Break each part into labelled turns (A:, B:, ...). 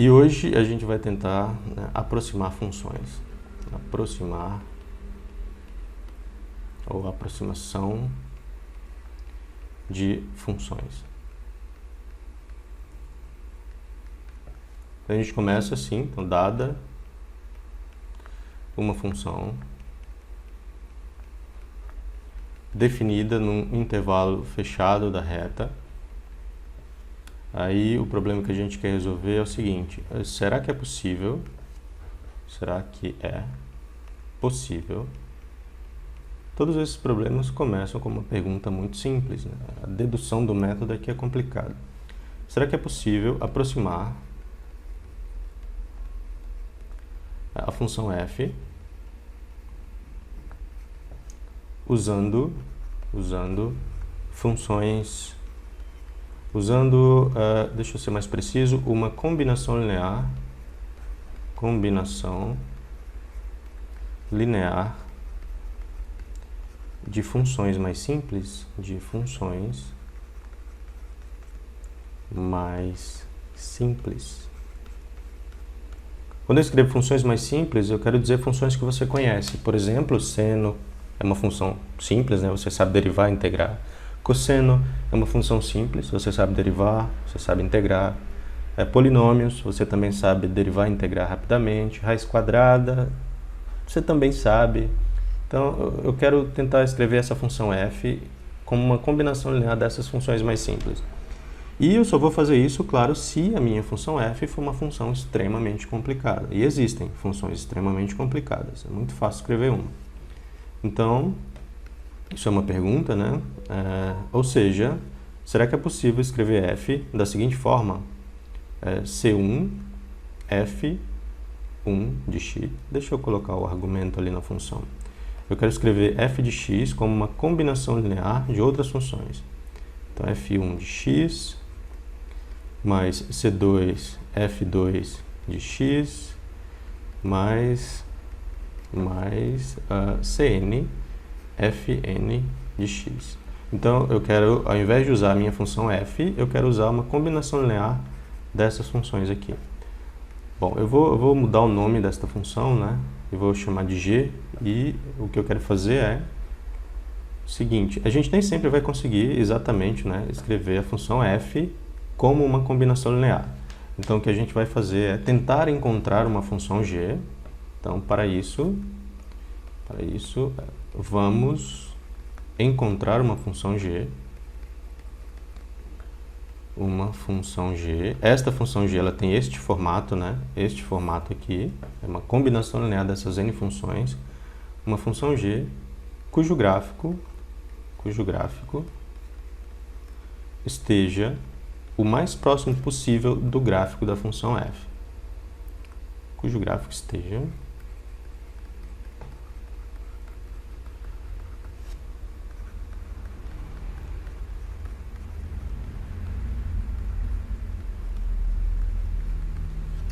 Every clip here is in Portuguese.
A: E hoje a gente vai tentar, né, aproximar funções. Aproximar ou aproximação de funções. Então a gente começa assim, então dada uma função definida num intervalo fechado da reta. Aí o problema que a gente quer resolver é o seguinte: será que é possível? Será que é possível? Todos esses problemas começam com uma pergunta muito simples, né? A dedução do método aqui é complicada. Será que é possível aproximar a função f usando funções, deixa eu ser mais preciso, uma combinação linear de funções mais simples, Quando eu escrevo funções mais simples, eu quero dizer funções que você conhece. Por exemplo, seno é uma função simples, né? Você sabe derivar e integrar. Cosseno é uma função simples, você sabe derivar, você sabe integrar. Polinômios, você também sabe derivar e integrar rapidamente. Raiz quadrada, você também sabe. Então, eu quero tentar escrever essa função f como uma combinação linear dessas funções mais simples. E eu só vou fazer isso, claro, se a minha função f for uma função extremamente complicada. E existem funções extremamente complicadas. É muito fácil escrever uma. Então, isso é uma pergunta, né? Ou seja, será que é possível escrever f da seguinte forma? C1, f1 de x. Deixa eu colocar o argumento ali na função. Eu quero escrever f de x como uma combinação linear de outras funções. Então, f1 de x mais c2, f2 de x mais cn, fn de x. Então, eu quero, ao invés de usar a minha função f, eu quero usar uma combinação linear dessas funções aqui. Bom, eu vou mudar o nome desta função, né? Eu vou chamar de g, e o que eu quero fazer é o seguinte: a gente nem sempre vai conseguir exatamente, né, escrever a função f como uma combinação linear. Então, o que a gente vai fazer é tentar encontrar uma função g. Então, para isso, vamos encontrar uma função g. Esta função g, ela tem este formato, né? Este formato aqui é uma combinação linear dessas n funções. Uma função g cujo gráfico esteja o mais próximo possível do gráfico da função f. Cujo gráfico esteja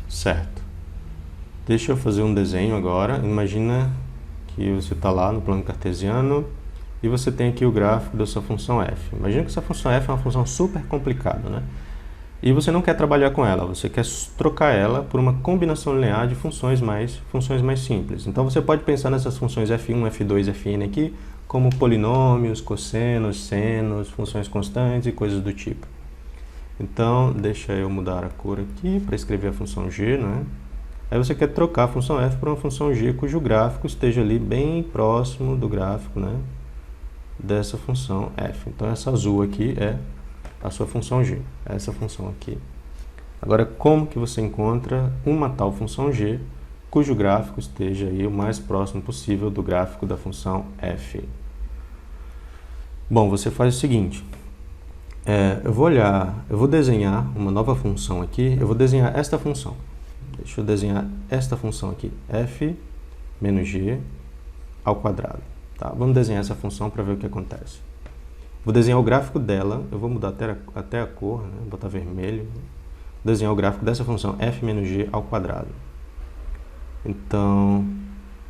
A: certo. Deixa eu fazer um desenho agora. Imagina que você está lá no plano cartesiano e você tem aqui o gráfico da sua função f. Imagina que essa função f é uma função super complicada, né? E você não quer trabalhar com ela, você quer trocar ela por uma combinação linear de funções mais simples. Então você pode pensar nessas funções f1, f2, fn aqui como polinômios, cossenos, senos, funções constantes e coisas do tipo. Então, deixa eu mudar a cor aqui para escrever a função g, né? Aí você quer trocar a função f por uma função g cujo gráfico esteja ali bem próximo do gráfico, né, dessa função f. Então, essa azul aqui é a sua função g, essa função aqui. Agora, como que você encontra uma tal função g cujo gráfico esteja aí o mais próximo possível do gráfico da função f? Bom, você faz o seguinte: eu vou desenhar uma nova função aqui. Eu vou desenhar esta função. Deixa eu desenhar esta função aqui, f menos g ao quadrado. Tá? Vamos desenhar essa função para ver o que acontece. Vou desenhar o gráfico dela. Eu vou mudar até a cor, né? Botar vermelho. Vou desenhar o gráfico dessa função f menos g ao quadrado. Então,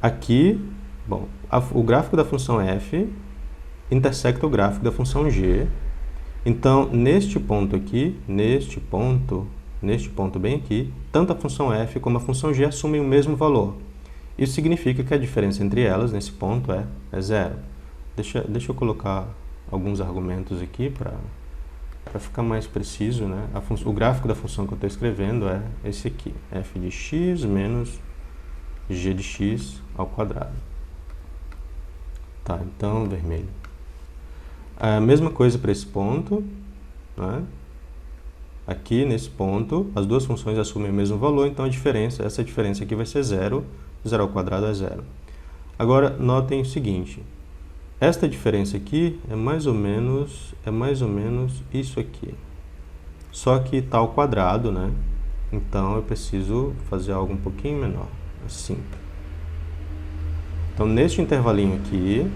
A: aqui, bom, o gráfico da função f intersecta o gráfico da função g. Então, neste ponto aqui, neste ponto bem aqui, tanto a função f como a função g assumem o mesmo valor. Isso significa que a diferença entre elas, nesse ponto, é zero. Deixa eu colocar alguns argumentos aqui para ficar mais preciso, né? O gráfico da função que eu estou escrevendo é esse aqui, f de x menos g de x ao quadrado. Tá, então, vermelho. A mesma coisa para esse ponto, né? Aqui, nesse ponto, as duas funções assumem o mesmo valor, então essa diferença aqui vai ser zero. 0 ao quadrado é zero. Agora, notem o seguinte. Esta diferença aqui é mais ou menos isso aqui. Só que está ao quadrado, né? Então, eu preciso fazer algo um pouquinho menor. Assim. Então, neste intervalinho aqui,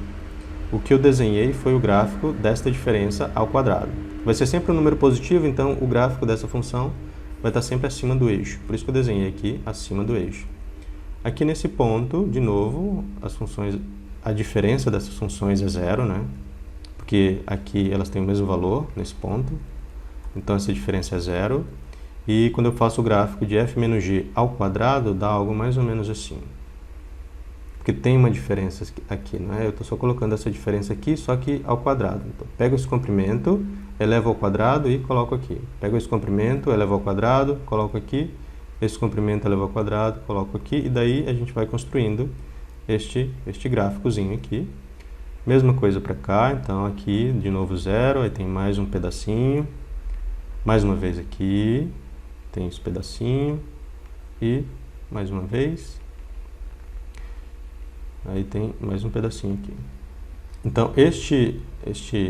A: o que eu desenhei foi o gráfico desta diferença ao quadrado. Vai ser sempre um número positivo, então o gráfico dessa função vai estar sempre acima do eixo. Por isso que eu desenhei aqui acima do eixo. Aqui nesse ponto, de novo, a diferença dessas funções é zero, né? Porque aqui elas têm o mesmo valor nesse ponto. Então essa diferença é zero. E quando eu faço o gráfico de f menos g ao quadrado, dá algo mais ou menos assim. Porque tem uma diferença aqui, né? Eu estou só colocando essa diferença aqui, só que ao quadrado. Então, pego esse comprimento, elevo ao quadrado e coloco aqui. Pego esse comprimento, elevo ao quadrado, coloco aqui. Esse comprimento elevo ao quadrado, coloco aqui. E daí a gente vai construindo este gráficozinho aqui. Mesma coisa para cá. Então, aqui, de novo, zero. Aí tem mais um pedacinho. Mais uma vez aqui. Tem esse pedacinho. E mais uma vez. Aí tem mais um pedacinho aqui. Então,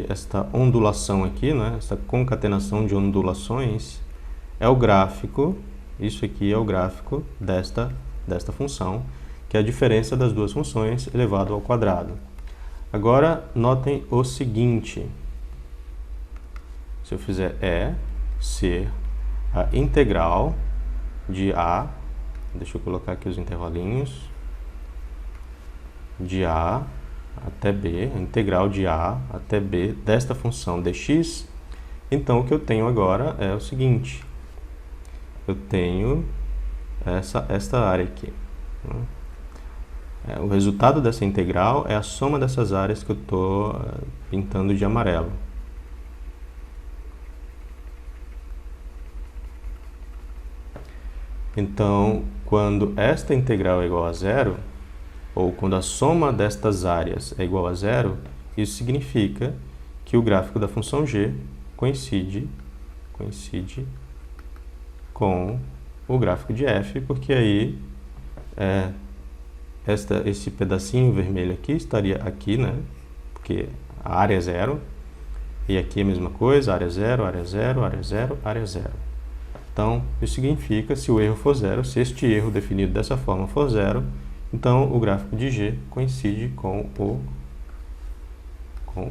A: esta ondulação aqui, né, essa concatenação de ondulações, é o gráfico, isso aqui é o gráfico desta função, que é a diferença das duas funções elevado ao quadrado. Agora, notem o seguinte. Se eu fizer ser a integral de a, deixa eu colocar aqui os intervalinhos, de a até b, a integral de a até b desta função dx, então o que eu tenho agora é o seguinte, eu tenho esta área aqui. O resultado dessa integral é a soma dessas áreas que eu estou pintando de amarelo. Então, quando esta integral é igual a zero, ou quando a soma destas áreas é igual a zero, isso significa que o gráfico da função g coincide com o gráfico de f, porque aí esse pedacinho vermelho aqui estaria aqui, né? Porque a área é zero, e aqui a mesma coisa, área zero, área zero, área zero, área zero. Então, isso significa, se o erro for zero, se este erro definido dessa forma for zero, então o gráfico de g coincide com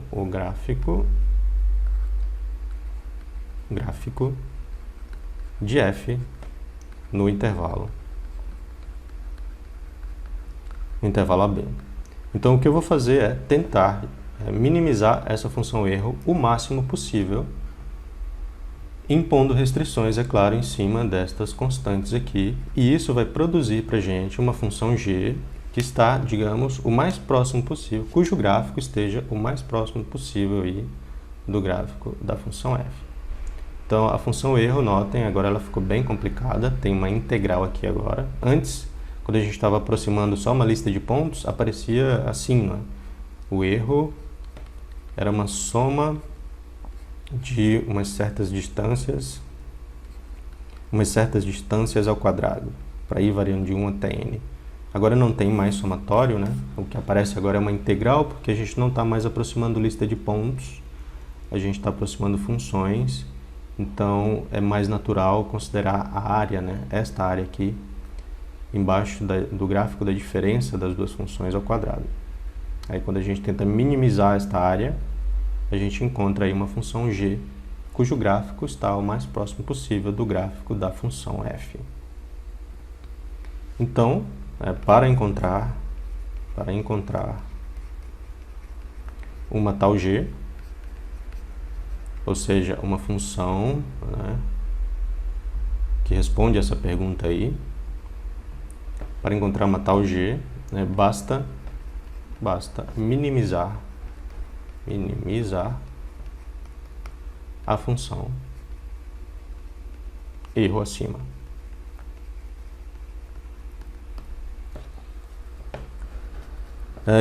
A: o gráfico de f no intervalo AB. Então o que eu vou fazer é tentar minimizar essa função erro o máximo possível, impondo restrições, é claro, em cima destas constantes aqui, e isso vai produzir para a gente uma função g que está, digamos, o mais próximo possível, cujo gráfico esteja o mais próximo possível aí do gráfico da função f. Então, a função erro, notem, agora ela ficou bem complicada, tem uma integral aqui agora. Antes, quando a gente estava aproximando só uma lista de pontos, aparecia assim, né? O erro era uma soma de umas certas distâncias ao quadrado, para ir variando de 1 até n. Agora não tem mais somatório, né? O que aparece agora é uma integral, porque a gente não está mais aproximando lista de pontos, a gente está aproximando funções, então é mais natural considerar a área, né? Esta área aqui, embaixo do gráfico da diferença das duas funções ao quadrado. Aí quando a gente tenta minimizar esta área, a gente encontra aí uma função g, cujo gráfico está o mais próximo possível do gráfico da função f. Então, para encontrar uma tal g, ou seja, uma função, né, que responde essa pergunta aí. Para encontrar uma tal g, né, basta minimizar a função erro acima.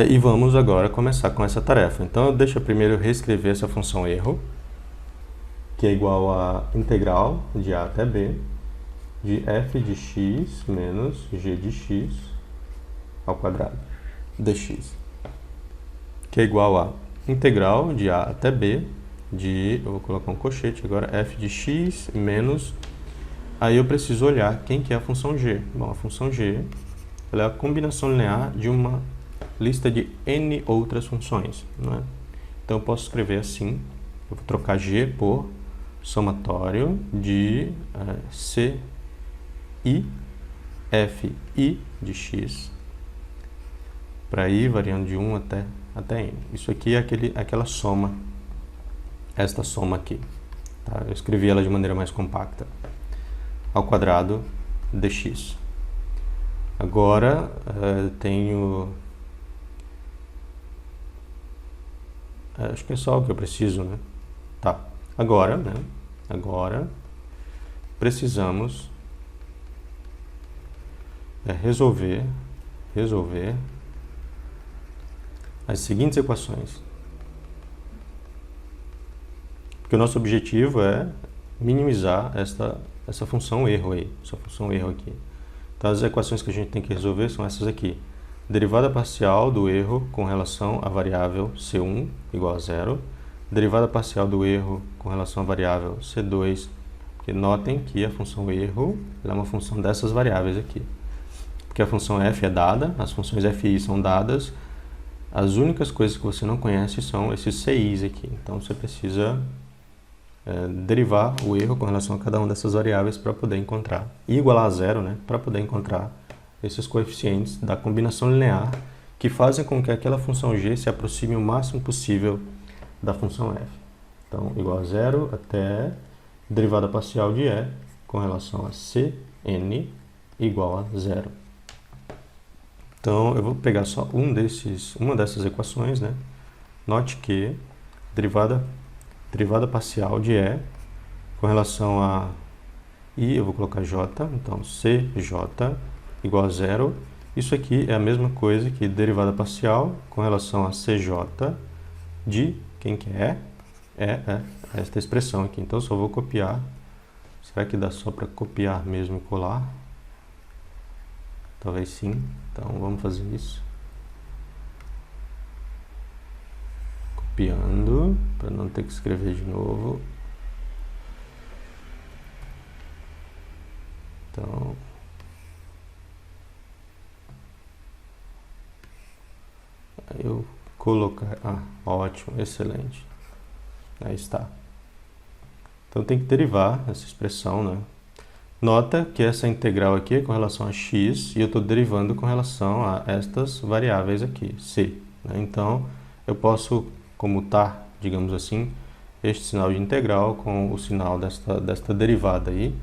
A: E vamos agora começar com essa tarefa. Então, deixa eu primeiro reescrever essa função erro, que é igual a integral de a até b de f de x menos g de x ao quadrado dx, que é igual a integral de a até b de, eu vou colocar um colchete agora, f de x menos, aí eu preciso olhar quem que é a função g. Bom, a função g, ela é a combinação linear de uma lista de n outras funções, né? Então eu posso escrever assim, eu vou trocar g por somatório de c i f i de x para i variando de 1 até n. Isso aqui é aquela soma, esta soma aqui, tá? Eu escrevi ela de maneira mais compacta, ao quadrado dx. Agora tenho, acho que é só o que eu preciso, né? Tá. Agora, né? Agora precisamos resolver as seguintes equações. Porque o nosso objetivo é minimizar essa função erro aí, essa função erro aqui. Então as equações que a gente tem que resolver são essas aqui. Derivada parcial do erro com relação à variável C1 igual a zero. Derivada parcial do erro com relação à variável C2. Porque notem que a função erro é uma função dessas variáveis aqui. Porque a função f é dada, as funções f e i são dadas. As únicas coisas que você não conhece são esses ci's aqui. Então você precisa derivar o erro com relação a cada uma dessas variáveis para poder encontrar. E igualar a zero, né? Para poder encontrar esses coeficientes da combinação linear que fazem com que aquela função g se aproxime o máximo possível da função f. Então, igual a zero até derivada parcial de e com relação a cn igual a zero. Então, eu vou pegar só uma dessas equações, né? Note que derivada parcial de e com relação a i, eu vou colocar j, então cj igual a zero. Isso aqui é a mesma coisa que derivada parcial com relação a cj de quem que é esta expressão aqui. Então, só vou copiar. Será que dá só para copiar mesmo e colar? Talvez sim. Então, vamos fazer isso. Copiando, para não ter que escrever de novo. Então, eu colocar, ótimo, excelente. Aí está. Então tem que derivar essa expressão, né? Nota que essa integral aqui é com relação a x e eu estou derivando com relação a estas variáveis aqui, c, né? Então eu posso comutar, digamos assim, este sinal de integral com o sinal desta derivada aí.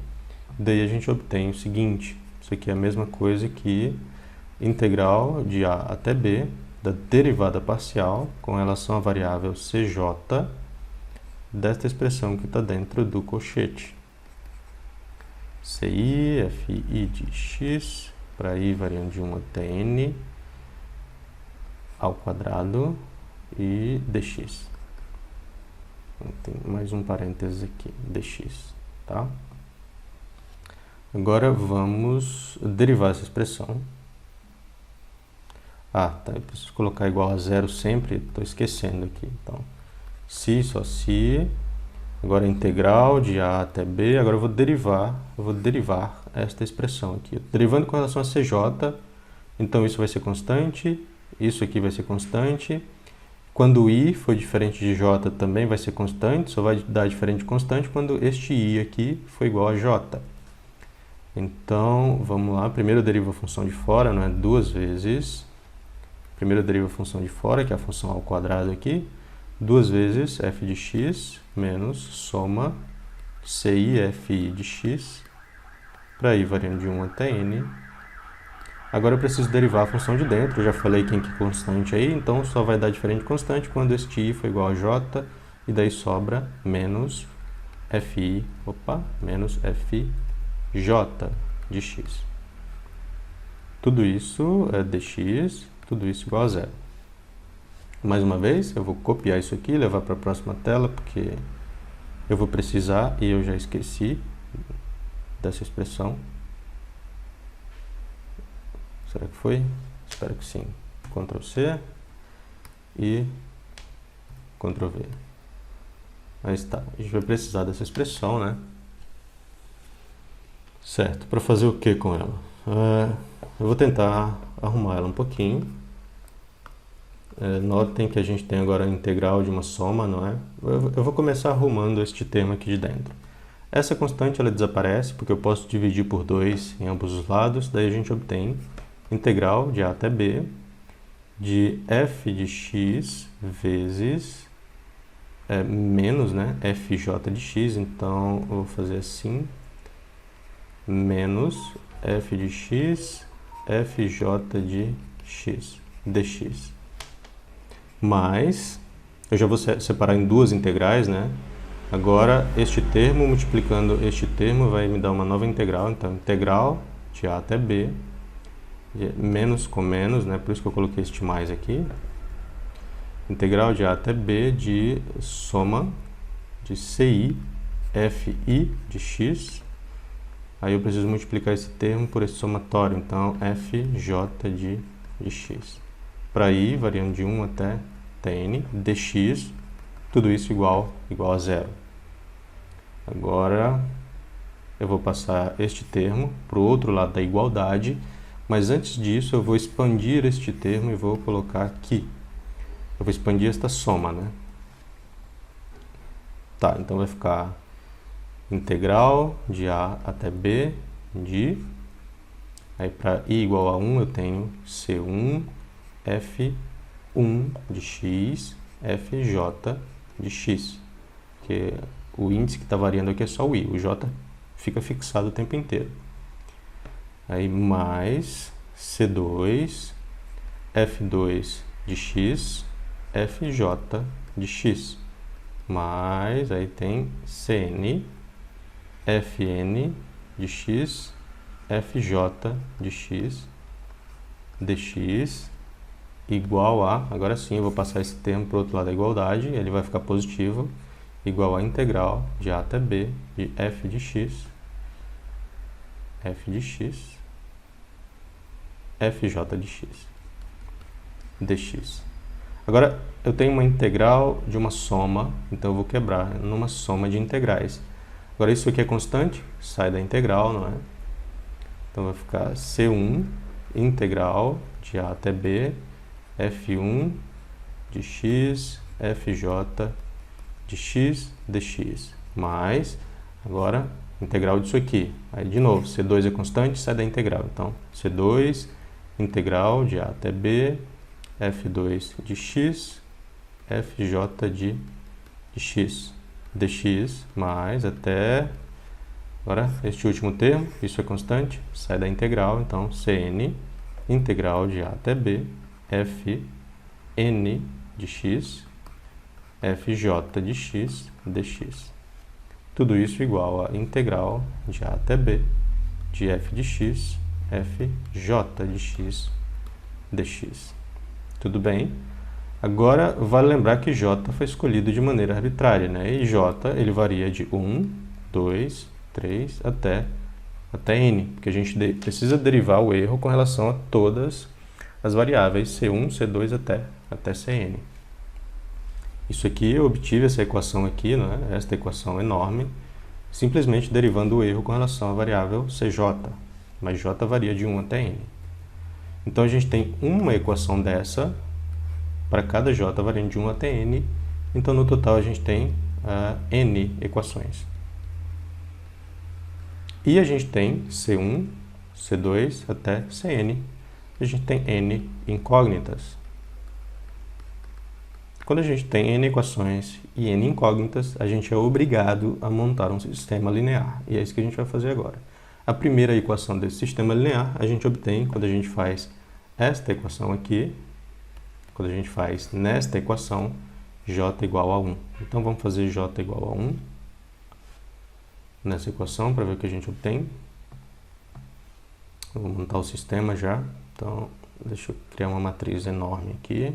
A: Daí a gente obtém o seguinte: isso aqui é a mesma coisa que integral de a até b da derivada parcial com relação à variável cj desta expressão que está dentro do colchete. ci, fi de x, para i variando de 1 até n, ao quadrado, e dx. Tem mais um parênteses aqui, dx, tá? Agora vamos derivar essa expressão. Tá, eu preciso colocar igual a zero sempre, estou esquecendo aqui. Então, se, só se, agora integral de a até b, agora eu vou derivar esta expressão aqui. Derivando com relação a cj, então isso vai ser constante, isso aqui vai ser constante. Quando i for diferente de j também vai ser constante, só vai dar diferente de constante quando este i aqui for igual a j. Então, vamos lá, primeiro eu derivo a função de fora, não é? Duas vezes. Primeiro eu derivo a função de fora, que é a função ao quadrado aqui, duas vezes f de x menos soma ci fi de x para i variando de 1 até n. Agora eu preciso derivar a função de dentro, eu já falei que constante aí, então só vai dar diferente de constante quando este i for igual a j, e daí sobra menos fi, menos fj de x. Tudo isso é dx, tudo isso igual a zero. Mais uma vez, eu vou copiar isso aqui, levar para a próxima tela, porque eu vou precisar e eu já esqueci dessa expressão. Será que foi? Espero que sim. Ctrl C e Ctrl V. Aí está. A gente vai precisar dessa expressão, né? Certo. Para fazer o que com ela? Eu vou tentar arrumar ela um pouquinho. Notem que a gente tem agora a integral de uma soma, não é? Eu vou começar arrumando este termo aqui de dentro. Essa constante ela desaparece porque eu posso dividir por 2 em ambos os lados, daí a gente obtém integral de a até b de f de x vezes menos, né, fj de x, então eu vou fazer assim, menos f de x, fj de x, dx. Mas, eu já vou separar em duas integrais, né? Agora, este termo multiplicando este termo vai me dar uma nova integral, então integral de a até b, menos com menos, né? Por isso que eu coloquei este mais aqui. Integral de a até b de soma de ci, fi de x. Aí eu preciso multiplicar esse termo por esse somatório, então fj de x. Para i, variando de 1 até tn, dx, tudo isso igual a zero. Agora, eu vou passar este termo para o outro lado da igualdade, mas antes disso eu vou expandir este termo e vou colocar aqui. Eu vou expandir esta soma, né? Tá, então vai ficar integral de a até b de... Aí para i igual a 1 eu tenho c1 f1 de x, fj de x. Porque o índice que está variando aqui é só o i, o j fica fixado o tempo inteiro. Aí mais c2, f2 de x, fj de x. Mais, aí tem cn, fn de x, fj de x, dx, igual a, agora sim eu vou passar esse termo para o outro lado da igualdade, ele vai ficar positivo, igual a integral de a até b de f de x, fj de x, dx. Agora, eu tenho uma integral de uma soma, então eu vou quebrar numa soma de integrais. Agora, isso aqui é constante, sai da integral, não é? Então, vai ficar c1 integral de a até b, f1 de x, fj de x, dx. Mais, agora, integral disso aqui. Aí, de novo, c2 é constante, sai da integral. Então, c2 integral de a até b, f2 de x, fj de x, dx, mais até... Agora, este último termo, isso é constante, sai da integral, então cn, integral de a até b, fn de x, fj de x, dx. Tudo isso igual a integral de a até b, de f de x, fj de x, dx. Tudo bem? Agora, vale lembrar que j foi escolhido de maneira arbitrária, né? E j, ele varia de 1, 2, 3 até n, porque a gente precisa derivar o erro com relação a todas as variáveis c1, c2 até cn. Isso aqui, eu obtive essa equação aqui, né? Esta equação enorme, simplesmente derivando o erro com relação à variável cj, mas j varia de 1 até n. Então, a gente tem uma equação dessa para cada j variando de 1 até n. Então, no total, a gente tem n equações. E a gente tem C1, C2 até Cn. A gente tem n incógnitas. Quando a gente tem n equações e n incógnitas, a gente é obrigado a montar um sistema linear. E é isso que a gente vai fazer agora. A primeira equação desse sistema linear a gente obtém quando a gente faz esta equação aqui, quando a gente faz nesta equação j igual a 1. Então vamos fazer j igual a 1 nessa equação para ver o que a gente obtém. Eu vou montar o sistema já. Então deixa eu criar uma matriz enorme aqui.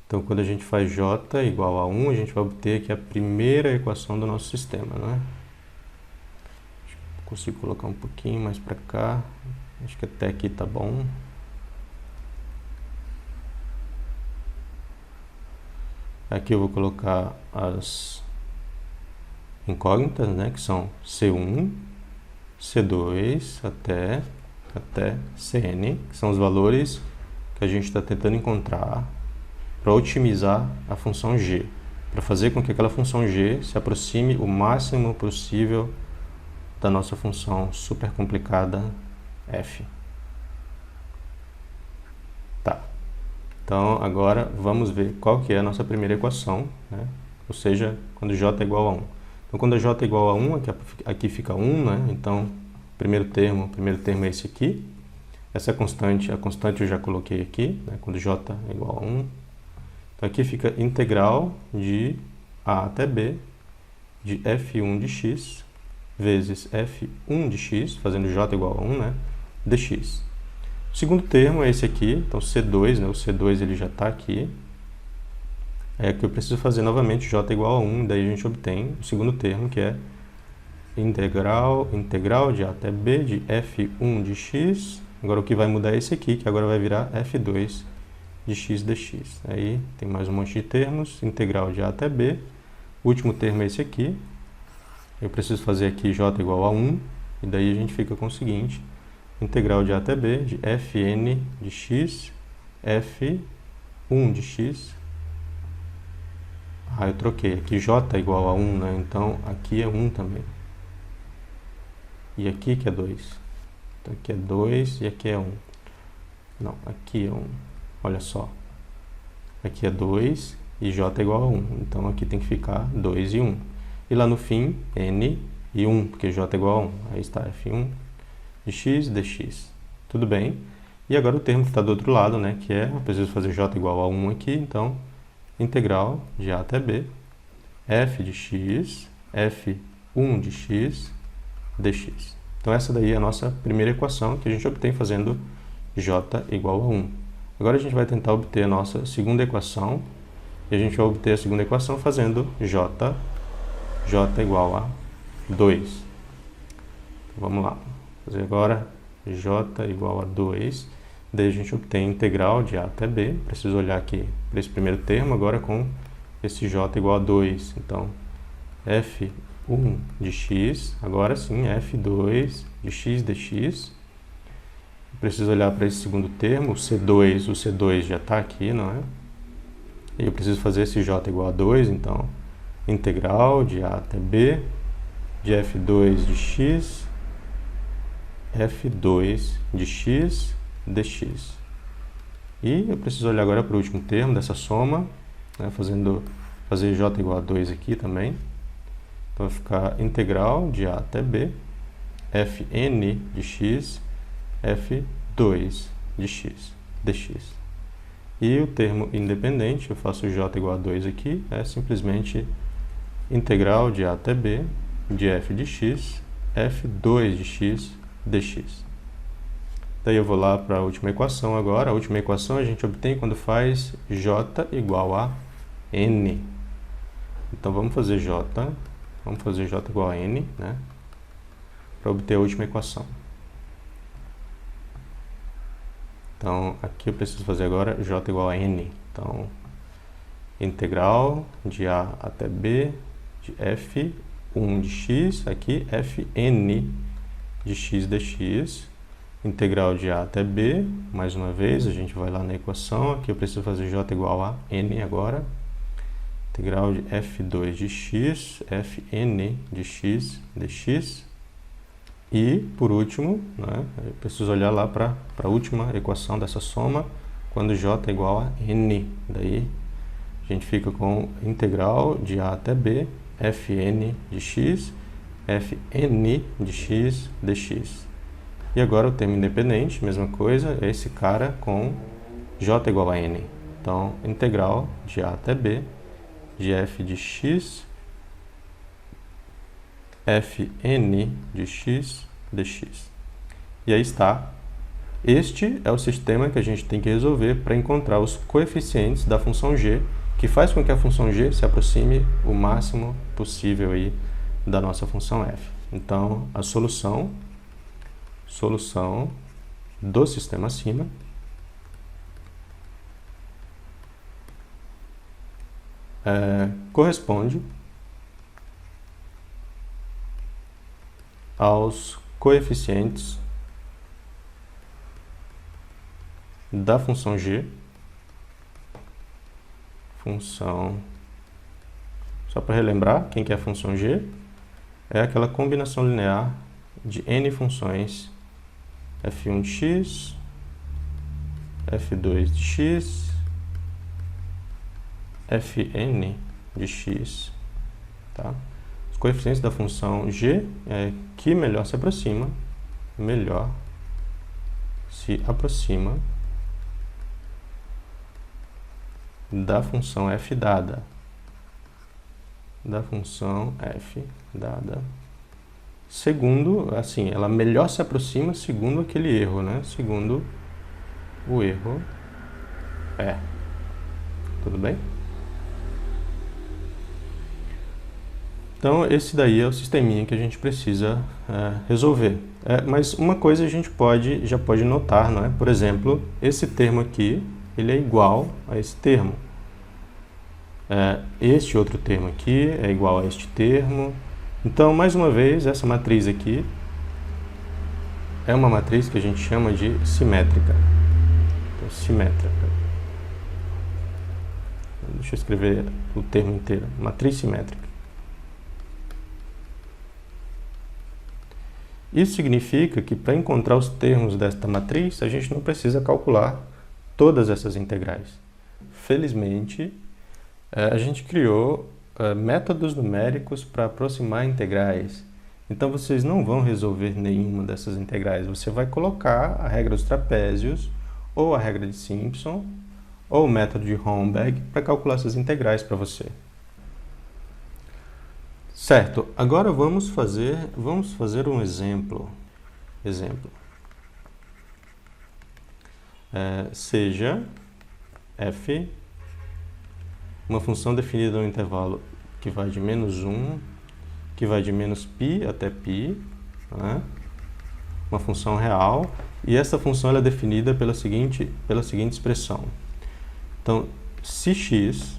A: Então quando a gente faz j igual a 1, a gente vai obter aqui a primeira equação do nosso sistema, não é? Consigo colocar um pouquinho mais para cá. Acho que até aqui tá bom. Aqui eu vou colocar as incógnitas, né, que são C1, C2 até Cn, que são os valores que a gente está tentando encontrar para otimizar a função g, para fazer com que aquela função g se aproxime o máximo possível da nossa função super complicada f. Tá. Então, agora vamos ver qual que é a nossa primeira equação, né? Ou seja, quando j é igual a 1. Então, quando j é igual a 1, aqui fica 1, né? Então, o primeiro termo é esse aqui. Essa é a constante eu já coloquei aqui, né? Quando j é igual a 1. Então, aqui fica integral de a até b de f1 de x vezes f1 de x, fazendo j igual a 1, né? dx. O segundo termo é esse aqui, então C2, né? O C2 ele já está aqui. É que eu preciso fazer novamente j igual a 1, daí a gente obtém o segundo termo, que é integral de a até b de f1 de x. Agora o que vai mudar é esse aqui, que agora vai virar f2 de x dx. Aí tem mais um monte de termos, integral de a até b. O último termo é esse aqui. Eu preciso fazer aqui j igual a 1, e daí a gente fica com o seguinte: integral de a até b de fn de x, f1 de x. Eu troquei. Aqui j é igual a 1, né? Então aqui é 1 também. E aqui que é 2. Então aqui é 2 e aqui é 1. Não, aqui é 1. Olha só. Aqui é 2 e j é igual a 1. Então aqui tem que ficar 2 e 1. E lá no fim, n e 1, porque j é igual a 1. Aí está f1 de x dx. Tudo bem. E agora o termo que está do outro lado, né, que é, eu preciso fazer j igual a 1 aqui, então, integral de a até b, f de x, f1 de x, dx. Então essa daí é a nossa primeira equação que a gente obtém fazendo j igual a 1. Agora a gente vai tentar obter a nossa segunda equação, e a gente vai obter a segunda equação fazendo j igual a 2. Então, vamos lá. Fazer agora j igual a 2, daí a gente obtém integral de a até b. Preciso olhar aqui para esse primeiro termo agora com esse j igual a 2. Então, f1 de x, agora sim, f2 de x dx. Preciso olhar para esse segundo termo, o C2 já está aqui, não é? E eu preciso fazer esse j igual a 2, então, integral de a até b de f2 de x, f2 de x dx. E eu preciso olhar agora para o último termo dessa soma, né, fazer j igual a 2 aqui também. Então vai ficar integral de a até b, fn de x, f2 de x dx. E o termo independente, eu faço j igual a 2 aqui, é simplesmente integral de a até b de f de x, f2 de x dx. Daí eu vou lá para a última equação agora. A última equação a gente obtém quando faz j igual a n. Então vamos fazer j igual a n, né, para obter a última equação. Então aqui eu preciso fazer agora j igual a n. Então integral de a até b de f1 de x, aqui fn de x dx, integral de a até b, mais uma vez, a gente vai lá na equação, aqui eu preciso fazer j igual a n agora, integral de f2 de x, fn de x dx, e, por último, né, eu preciso olhar lá para a última equação dessa soma, quando j é igual a n, daí a gente fica com integral de a até b, fn de x, fn de x dx. E agora o termo independente, mesma coisa, é esse cara com j igual a n. Então, integral de a até b de f de x fn de x dx. E aí está. Este é o sistema que a gente tem que resolver para encontrar os coeficientes da função g, que faz com que a função g se aproxime o máximo possível aí da nossa função f. Então, a solução do sistema acima corresponde aos coeficientes da função g, só para relembrar, quem que é a função g? É aquela combinação linear de n funções f1 de x, f2 de x, fn de x, tá? Os coeficientes da função g é que melhor se aproxima da função f dada, segundo, assim, ela melhor se aproxima segundo aquele erro, né? Segundo o erro tudo bem? Então, esse daí é o sisteminha que a gente precisa resolver. Mas uma coisa a gente já pode notar, não é? Por exemplo, esse termo aqui, ele é igual a esse termo. Este outro termo aqui é igual a este termo. Então, mais uma vez, essa matriz aqui é uma matriz que a gente chama de simétrica. Então, simétrica. Deixa eu escrever o termo inteiro. Matriz simétrica. Isso significa que para encontrar os termos desta matriz, a gente não precisa calcular todas essas integrais. Felizmente, a gente criou métodos numéricos para aproximar integrais. Então, vocês não vão resolver nenhuma dessas integrais. Você vai colocar a regra dos trapézios, ou a regra de Simpson, ou o método de Hornberg para calcular essas integrais para você. Certo, agora vamos fazer um exemplo. Seja f uma função definida no intervalo que vai de -1, que vai de menos π até π, né? Uma função real, e essa função ela é definida pela seguinte expressão. Então, se x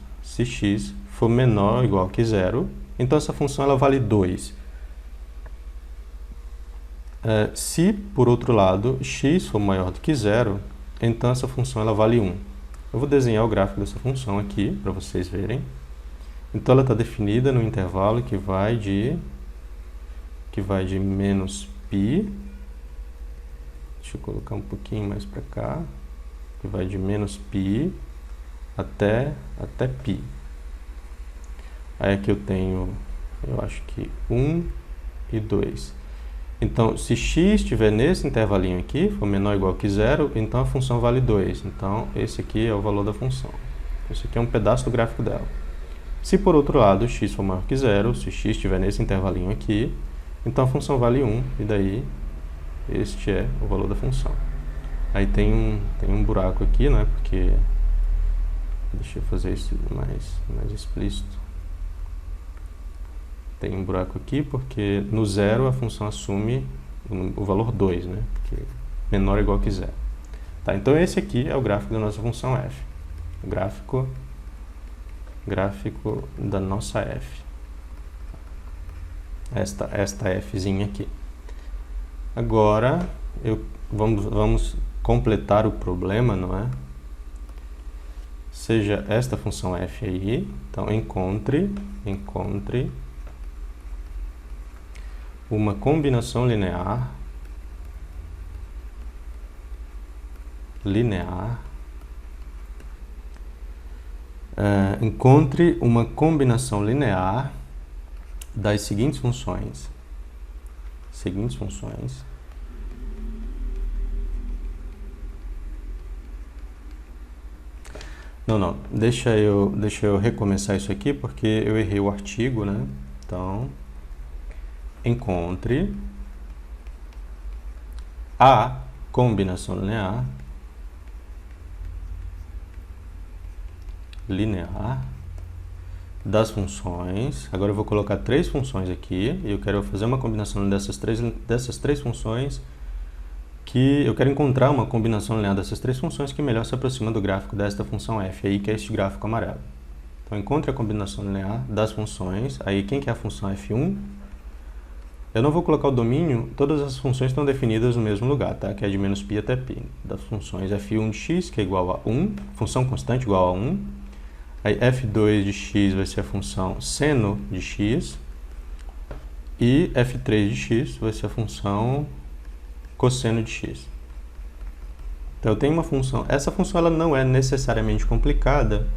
A: for menor ou igual que 0, então essa função ela vale 2. Se, por outro lado, x for maior do que 0, então essa função ela vale 1. Eu vou desenhar o gráfico dessa função aqui, para vocês verem. Então ela está definida no intervalo que vai de menos π, deixa eu colocar um pouquinho mais para cá, que vai de menos π até π. Aí aqui eu tenho, eu acho que 1 e 2. Então, se x estiver nesse intervalinho aqui, for menor ou igual que 0, então a função vale 2. Então, esse aqui é o valor da função. Esse aqui é um pedaço do gráfico dela. Se, por outro lado, x for maior que 0, se x estiver nesse intervalinho aqui, então a função vale 1, e daí este é o valor da função. Aí tem um buraco aqui, né? Porque, deixa eu fazer isso mais explícito. Tem um buraco aqui porque no 0 a função assume o valor 2, né? Porque menor ou igual que 0. Tá, então esse aqui é o gráfico da nossa função f. O gráfico da nossa f. Esta fzinha aqui. Agora, vamos completar o problema, não é? Seja esta função f aí, então encontre uma combinação linear encontre uma combinação linear das seguintes funções: seguintes funções. Não, deixa eu recomeçar isso aqui porque eu errei o artigo, né? Então, encontre a combinação linear das funções. Agora eu vou colocar 3 funções aqui e eu quero fazer uma combinação dessas três funções, que eu quero encontrar uma combinação linear dessas 3 funções que melhor se aproxima do gráfico desta função f aí, que é este gráfico amarelo. Então, encontre a combinação linear das funções. Aí, quem que é a função f1? Eu não vou colocar o domínio, todas as funções estão definidas no mesmo lugar, tá? Que é de menos π até π. Das funções f1 de x, que é igual a 1, função constante igual a 1. Aí, f2 de x vai ser a função seno de x. E f3 de x vai ser a função cosseno de x. Então, eu tenho uma função. Essa função ela não é necessariamente complicada,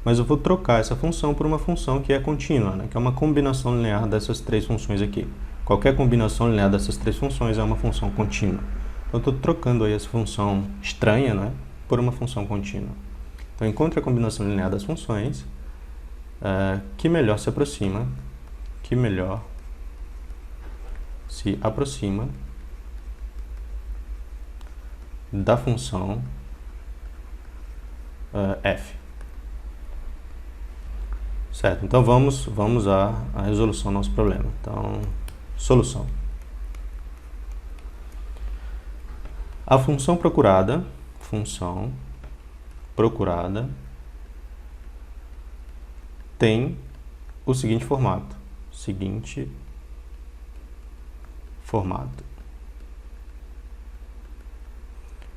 A: mas eu vou trocar essa função por uma função que é contínua, né? Que é uma combinação linear dessas 3 funções aqui. Qualquer combinação linear dessas 3 funções é uma função contínua. Então, eu estou trocando aí essa função estranha, né, por uma função contínua. Então, encontre a combinação linear das funções que melhor se aproxima da função f. Certo, então vamos à resolução do nosso problema. Então, solução. A função procurada tem o seguinte formato.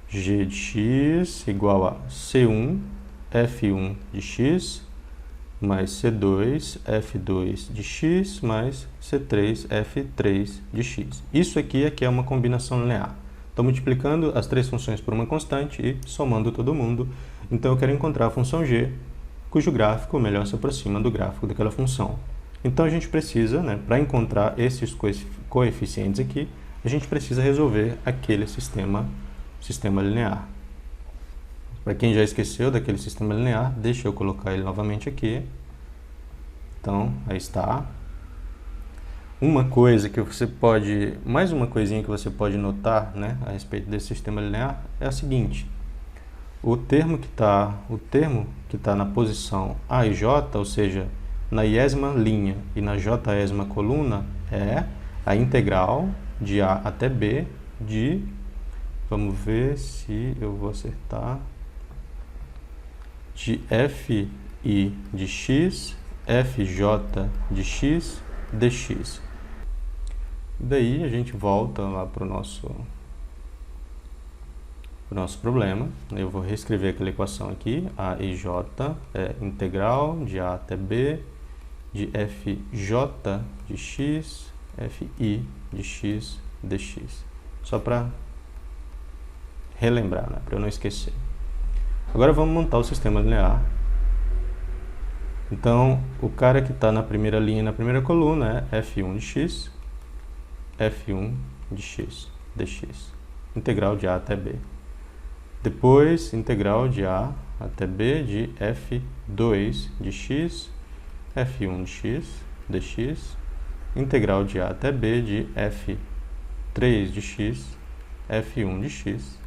A: G de x igual a C1 F1 de x mais C2 F2 de x mais C3 F3 de x. Isso aqui é uma combinação linear. Estou multiplicando as 3 funções por uma constante e somando todo mundo. Então, eu quero encontrar a função g, cujo gráfico melhor se aproxima do gráfico daquela função. Então, a gente precisa, né, para encontrar esses coeficientes aqui, a gente precisa resolver aquele sistema linear. Para quem já esqueceu daquele sistema linear, deixa eu colocar ele novamente aqui. Então, aí está. Mais uma coisinha que você pode notar, né, a respeito desse sistema linear é a seguinte. O termo que está na posição A e J, ou seja, na iésima linha e na jésima coluna, é a integral de A até B de, vamos ver se eu vou acertar, de fi de x, fj de x, dx. Daí a gente volta lá para o nosso problema. Eu vou reescrever aquela equação aqui. A e j é integral de A até B de fj de x, fi de x, dx. Só para relembrar, né? Para eu não esquecer. Agora vamos montar o sistema linear. Então, o cara que está na primeira linha e na primeira coluna é f1 de x, f1 de x, dx. Integral de A até B. Depois, integral de A até B de f2 de x, f1 de x, dx. Integral de A até B de f3 de x, f1 de x,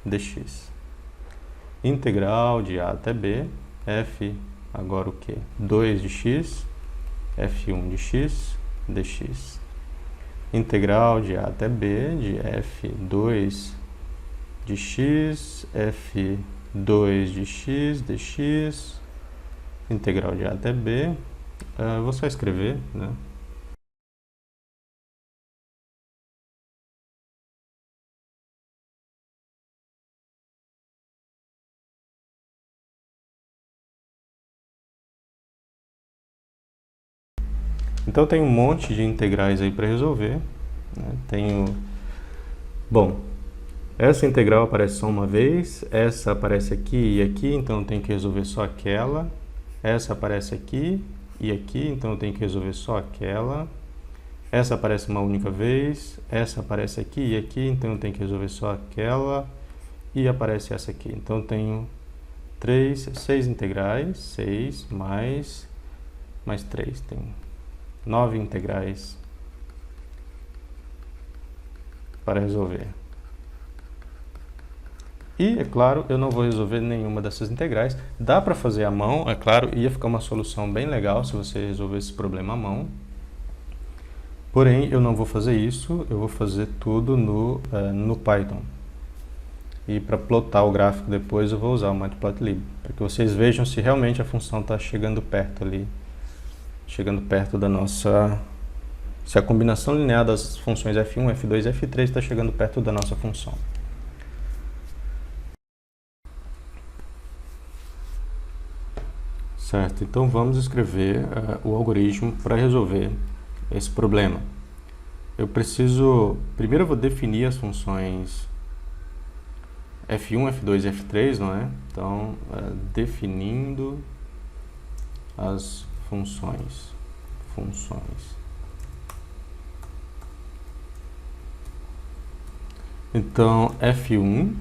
A: dx. Integral de A até B, agora o que? 2 de x, f1 de x, dx. Integral de A até B de f2 de x, f2 de x, dx. Integral de A até B. Vou só escrever, né? Então, tem um monte de integrais aí para resolver, né? Bom, essa integral aparece só uma vez, essa aparece aqui e aqui, então eu tenho que resolver só aquela. Essa aparece aqui e aqui, então eu tenho que resolver só aquela. Essa aparece uma única vez, essa aparece aqui e aqui, então eu tenho que resolver só aquela, e aparece essa aqui. Então eu tenho 6 integrais, 6 mais 3, tem 9 integrais para resolver. E, é claro, eu não vou resolver nenhuma dessas integrais. Dá para fazer à mão, é claro, ia ficar uma solução bem legal se você resolver esse problema à mão. Porém, eu não vou fazer isso, eu vou fazer tudo no Python. E para plotar o gráfico depois eu vou usar o Matplotlib, para que vocês vejam se realmente a função está chegando perto ali, chegando perto da nossa... Se a combinação linear das funções f1, f2 e f3 está chegando perto da nossa função. Certo, então vamos escrever o algoritmo para resolver esse problema. Primeiro eu vou definir as funções f1, f2 e f3, não é? Então, definindo as funções. Então, f1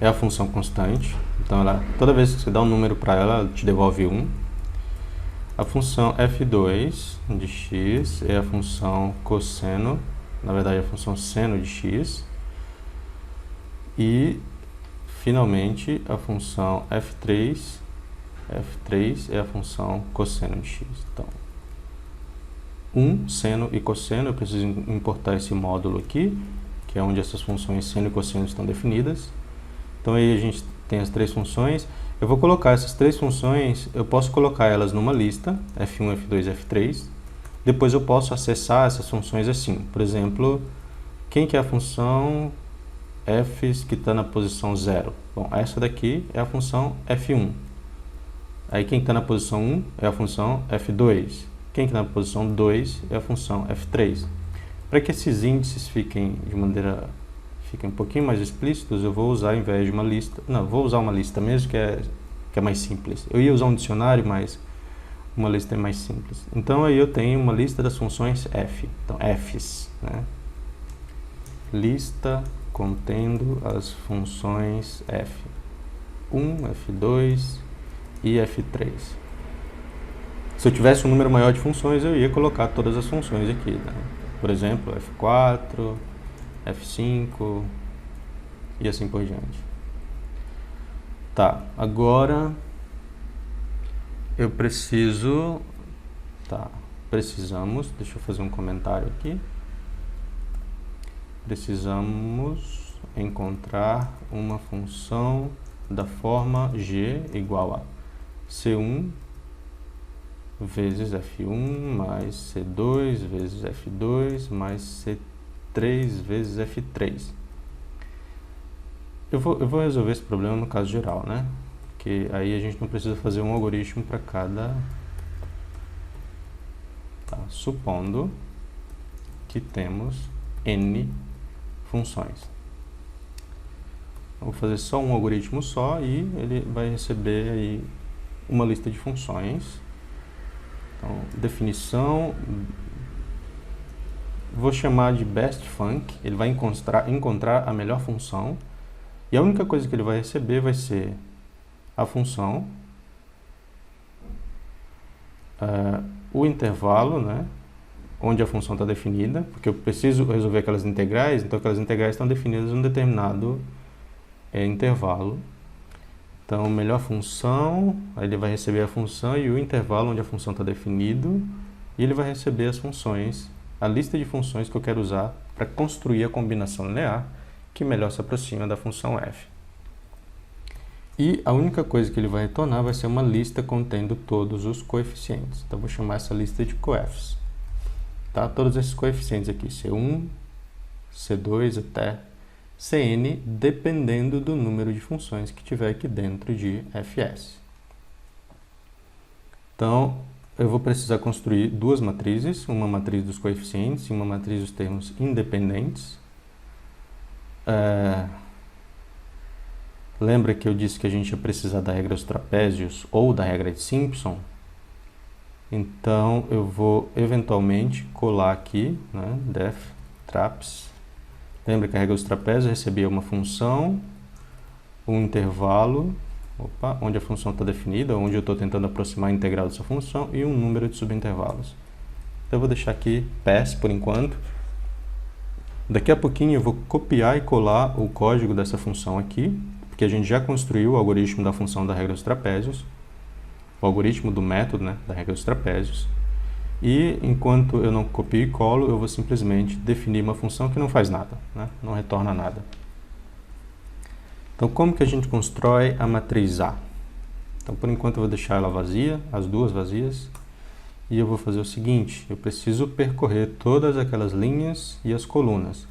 A: é a função constante. Então, toda vez que você dá um número para ela, ela te devolve 1. A função f2 de x é a função cosseno, na verdade a função seno de x. E, finalmente, a função f3 é a função cosseno de x. Então, seno e cosseno, eu preciso importar esse módulo aqui, que é onde essas funções seno e cosseno estão definidas. Então aí a gente tem as três funções. Eu vou colocar essas três funções, eu posso colocar elas numa lista, f1, f2 e f3. Depois eu posso acessar essas funções assim. Por exemplo, quem que é a função f que está na posição 0? Bom, essa daqui é a função f1. Aí quem está na posição 1 é a função f2. Quem está na posição 2 é a função f3. Para que esses índices fiquem um pouquinho mais explícitos, eu vou usar, ao invés de uma lista... Não, vou usar uma lista mesmo, que é mais simples. Eu ia usar um dicionário, mas uma lista é mais simples. Então, aí eu tenho uma lista das funções f. Então, f's, né? Lista contendo as funções f1, f2 e f3. Se eu tivesse um número maior de funções, eu ia colocar todas as funções aqui, né? Por exemplo, f4, f5 e assim por diante. Tá, agora eu preciso... precisamos, deixa eu fazer um comentário aqui. Precisamos encontrar uma função da forma g igual a c1 vezes f1 mais c2 vezes f2 mais c3 vezes f3. Eu vou resolver esse problema no caso geral, né? Porque aí a gente não precisa fazer um algoritmo para cada... Tá, supondo que temos n funções. Eu vou fazer só um algoritmo só e ele vai receber aí uma lista de funções. Então, definição, vou chamar de best func, ele vai encontrar a melhor função, e a única coisa que ele vai receber vai ser a função, o intervalo, né, onde a função está definida, porque eu preciso resolver aquelas integrais, então aquelas integrais estão definidas em um determinado intervalo. Então, melhor função, aí ele vai receber a função e o intervalo onde a função está definido, e ele vai receber as funções, a lista de funções que eu quero usar para construir a combinação linear que melhor se aproxima da função f. E a única coisa que ele vai retornar vai ser uma lista contendo todos os coeficientes. Então, eu vou chamar essa lista de coefs. Tá? Todos esses coeficientes aqui, C1, C2 até Cn, dependendo do número de funções que tiver aqui dentro de fs. Então, eu vou precisar construir duas matrizes, uma matriz dos coeficientes e uma matriz dos termos independentes. Lembra que eu disse que a gente ia precisar da regra dos trapézios ou da regra de Simpson? Então, eu vou eventualmente colar aqui, né, def traps. Lembra que a regra dos trapézios recebia uma função, um intervalo, onde a função está definida, onde eu estou tentando aproximar a integral dessa função, e um número de subintervalos. Então, eu vou deixar aqui pass por enquanto. Daqui a pouquinho eu vou copiar e colar o código dessa função aqui, porque a gente já construiu o algoritmo da função da regra dos trapézios, o algoritmo do método, né, da regra dos trapézios. E enquanto eu não copio e colo, eu vou simplesmente definir uma função que não faz nada, né, não retorna nada. Então, como que a gente constrói a matriz A? Então, por enquanto eu vou deixar ela vazia, as duas vazias. E eu vou fazer o seguinte, eu preciso percorrer todas aquelas linhas e as colunas.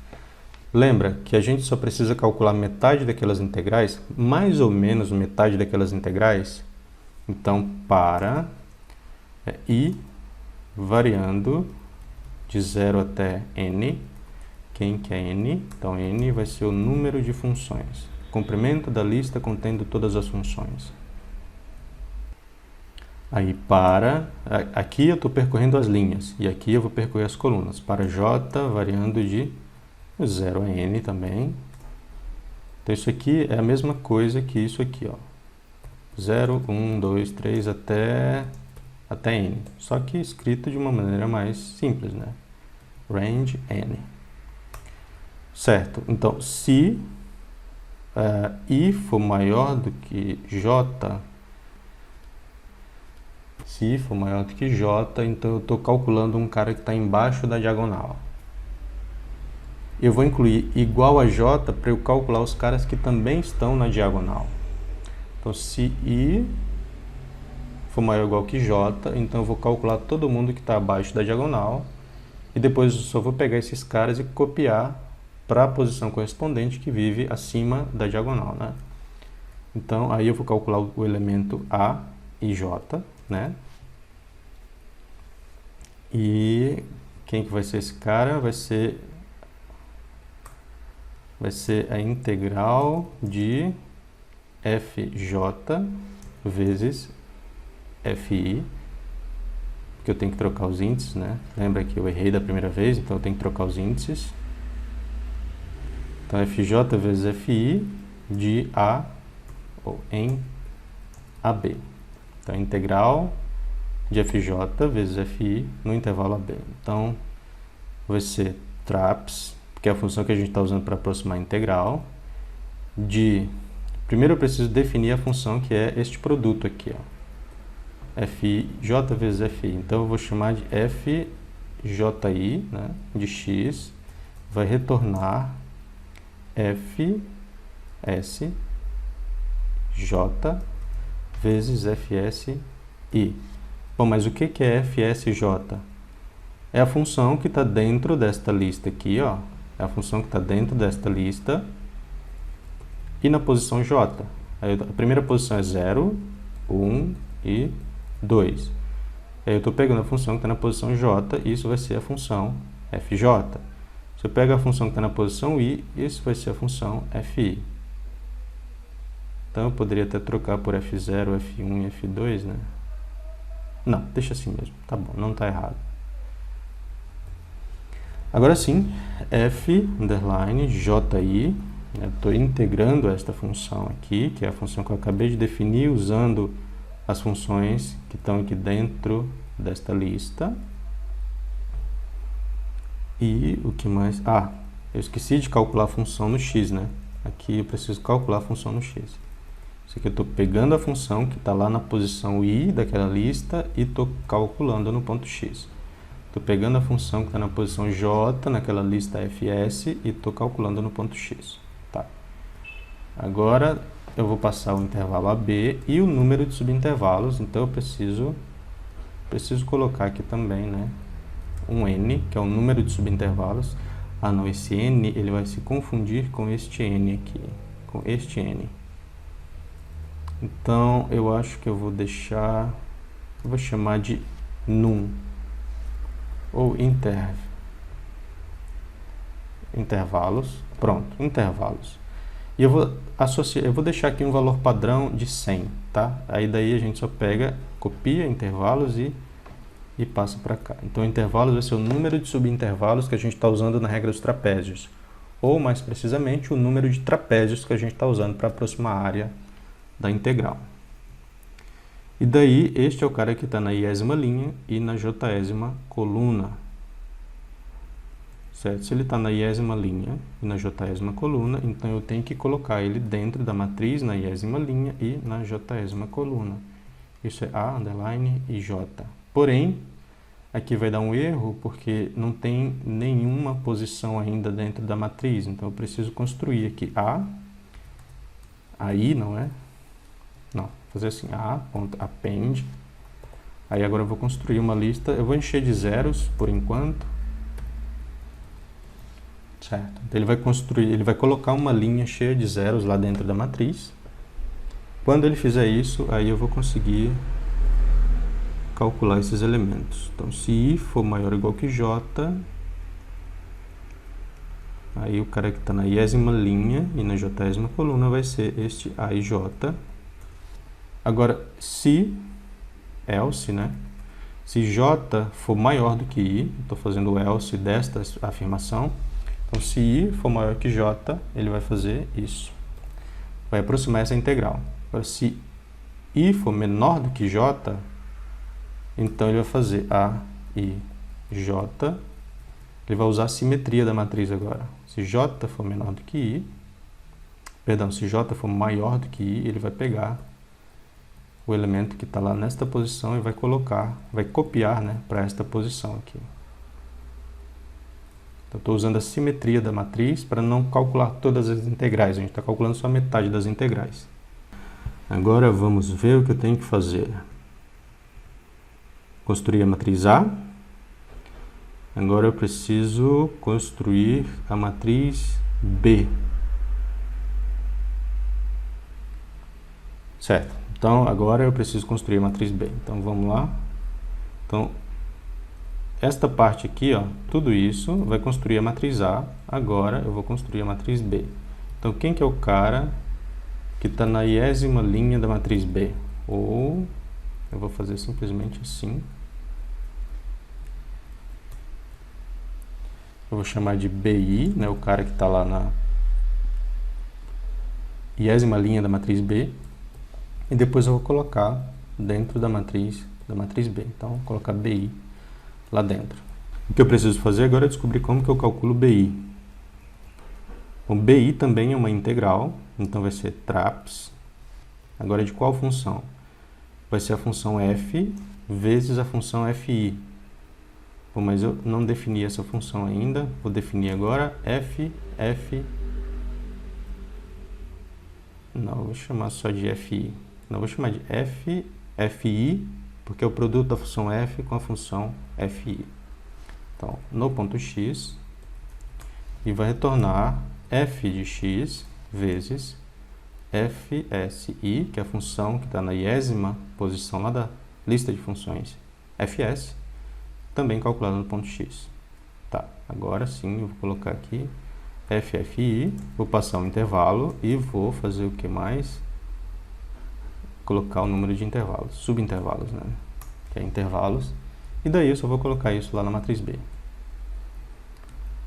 A: Lembra que a gente só precisa calcular metade daquelas integrais, mais ou menos metade daquelas integrais. Então, para i variando de 0 até n, quem que é n? Então, n vai ser o número de funções. Comprimento da lista contendo todas as funções. Aí aqui eu estou percorrendo as linhas, e aqui eu vou percorrer as colunas. Para j variando de 0 a n também. Então isso aqui é a mesma coisa que isso aqui, ó. 0, 1, 2, 3 até n. Só que escrito de uma maneira mais simples, né? Range n. Certo, então se i for maior do que j, se i for maior do que j, então eu estou calculando um cara que está embaixo da diagonal. Eu vou incluir igual a j para eu calcular os caras que também estão na diagonal. Então, se i for maior ou igual que j, então eu vou calcular todo mundo que está abaixo da diagonal, e depois eu só vou pegar esses caras e copiar para a posição correspondente que vive acima da diagonal, né? Então, aí eu vou calcular o elemento a e j, né? E quem que vai ser esse cara? Vai ser a integral de fj vezes fi, porque eu tenho que trocar os índices, né? Lembra que eu errei da primeira vez, então eu tenho que trocar os índices. Então, fj vezes fi de a ou em ab. Então, integral de fj vezes fi no intervalo ab. Então, vai ser traps, que é a função que a gente está usando para aproximar a integral, primeiro eu preciso definir a função que é este produto aqui, ó, fi j vezes fi. Então, eu vou chamar de fji, né, de x, vai retornar fs j vezes fsi. Bom, mas o que é fsj? É a função que está dentro desta lista aqui, ó. É a função que está dentro desta lista e na posição j. Aí a primeira posição é 0, 1 e 2. Aí eu estou pegando a função que está na posição j, e isso vai ser a função fj. Se eu pego a função que está na posição i, isso vai ser a função fi. Então eu poderia até trocar por f0, f1 e f2, né? Não, deixa assim mesmo, tá bom, não está errado. Agora sim, f underline ji, estou integrando esta função aqui, que é a função que eu acabei de definir usando as funções que estão aqui dentro desta lista. E o que mais? Ah, eu esqueci de calcular a função no x, né? Aqui eu preciso calcular a função no x. Isso aqui eu estou pegando a função que está lá na posição i daquela lista e estou calculando no ponto x. Estou pegando a função que está na posição j, naquela lista fs, e estou calculando no ponto x. Tá. Agora eu vou passar o intervalo AB e o número de subintervalos, então eu preciso colocar aqui também, né, um n, que é o número de subintervalos. Ah não, esse n ele vai se confundir com este n aqui, com este n. Então eu acho que eu vou chamar de num, ou intervalos, pronto, intervalos. E eu vou deixar aqui um valor padrão de 100, tá? Aí daí a gente só pega, copia intervalos e e passa para cá. Então, intervalos vai ser o número de subintervalos que a gente está usando na regra dos trapézios, ou mais precisamente o número de trapézios que a gente está usando para aproximar a área da integral. E daí, este é o cara que está na iésima linha e na jésima coluna. Certo? Se ele está na iésima linha e na jésima coluna, então eu tenho que colocar ele dentro da matriz na iésima linha e na jésima coluna. Isso é A, underline e J. Porém, aqui vai dar um erro porque não tem nenhuma posição ainda dentro da matriz. Então, eu preciso construir aqui A, aí não é? Não, fazer assim, A.append. Aí agora eu vou construir uma lista, eu vou encher de zeros por enquanto. Certo? Então, ele vai colocar uma linha cheia de zeros lá dentro da matriz. Quando ele fizer isso, aí eu vou conseguir calcular esses elementos. Então, se I for maior ou igual que J, aí o cara que está na iésima linha e na jésima coluna vai ser este A e J. Agora, se, else, né? Se J for maior do que I, estou fazendo o else desta afirmação, então se I for maior que J, ele vai fazer isso. Vai aproximar essa integral. Agora, se I for menor do que J, então ele vai fazer A e J. Ele vai usar a simetria da matriz agora. Se J for menor do que I, perdão, se J for maior do que I, ele vai pegar o elemento que está lá nesta posição e vai colocar, vai copiar, né, para esta posição aqui. Então, estou usando a simetria da matriz para não calcular todas as integrais. A gente está calculando só a metade das integrais. Agora vamos ver o que eu tenho que fazer. Construir a matriz A. Agora eu preciso construir a matriz B. Certo. Então, agora eu preciso construir a matriz B. Então, vamos lá. Então, esta parte aqui, ó, tudo isso vai construir a matriz A. Agora eu vou construir a matriz B. Então, quem que é o cara que está na iésima linha da matriz B? Ou eu vou fazer simplesmente assim. Eu vou chamar de BI, né, o cara que está lá na iésima linha da matriz B. E depois eu vou colocar dentro da matriz B. Então, vou colocar BI lá dentro. O que eu preciso fazer agora é descobrir como que eu calculo BI. Bom, BI também é uma integral, então vai ser traps. Agora, de qual função? Vai ser a função f vezes a função fi. Bom, mas eu não defini essa função ainda, vou definir agora f. Não, vou chamar só de fi. Não, vou chamar de fi, porque é o produto da função f com a função fi. Então, no ponto x, e vai retornar f de x vezes fsi, que é a função que está na iésima posição lá da lista de funções fs, também calculada no ponto x. Tá, agora sim eu vou colocar aqui ffi, vou passar um intervalo e vou fazer o que mais? Colocar o número de intervalos, subintervalos, né? Que é intervalos. E daí eu só vou colocar isso lá na matriz B.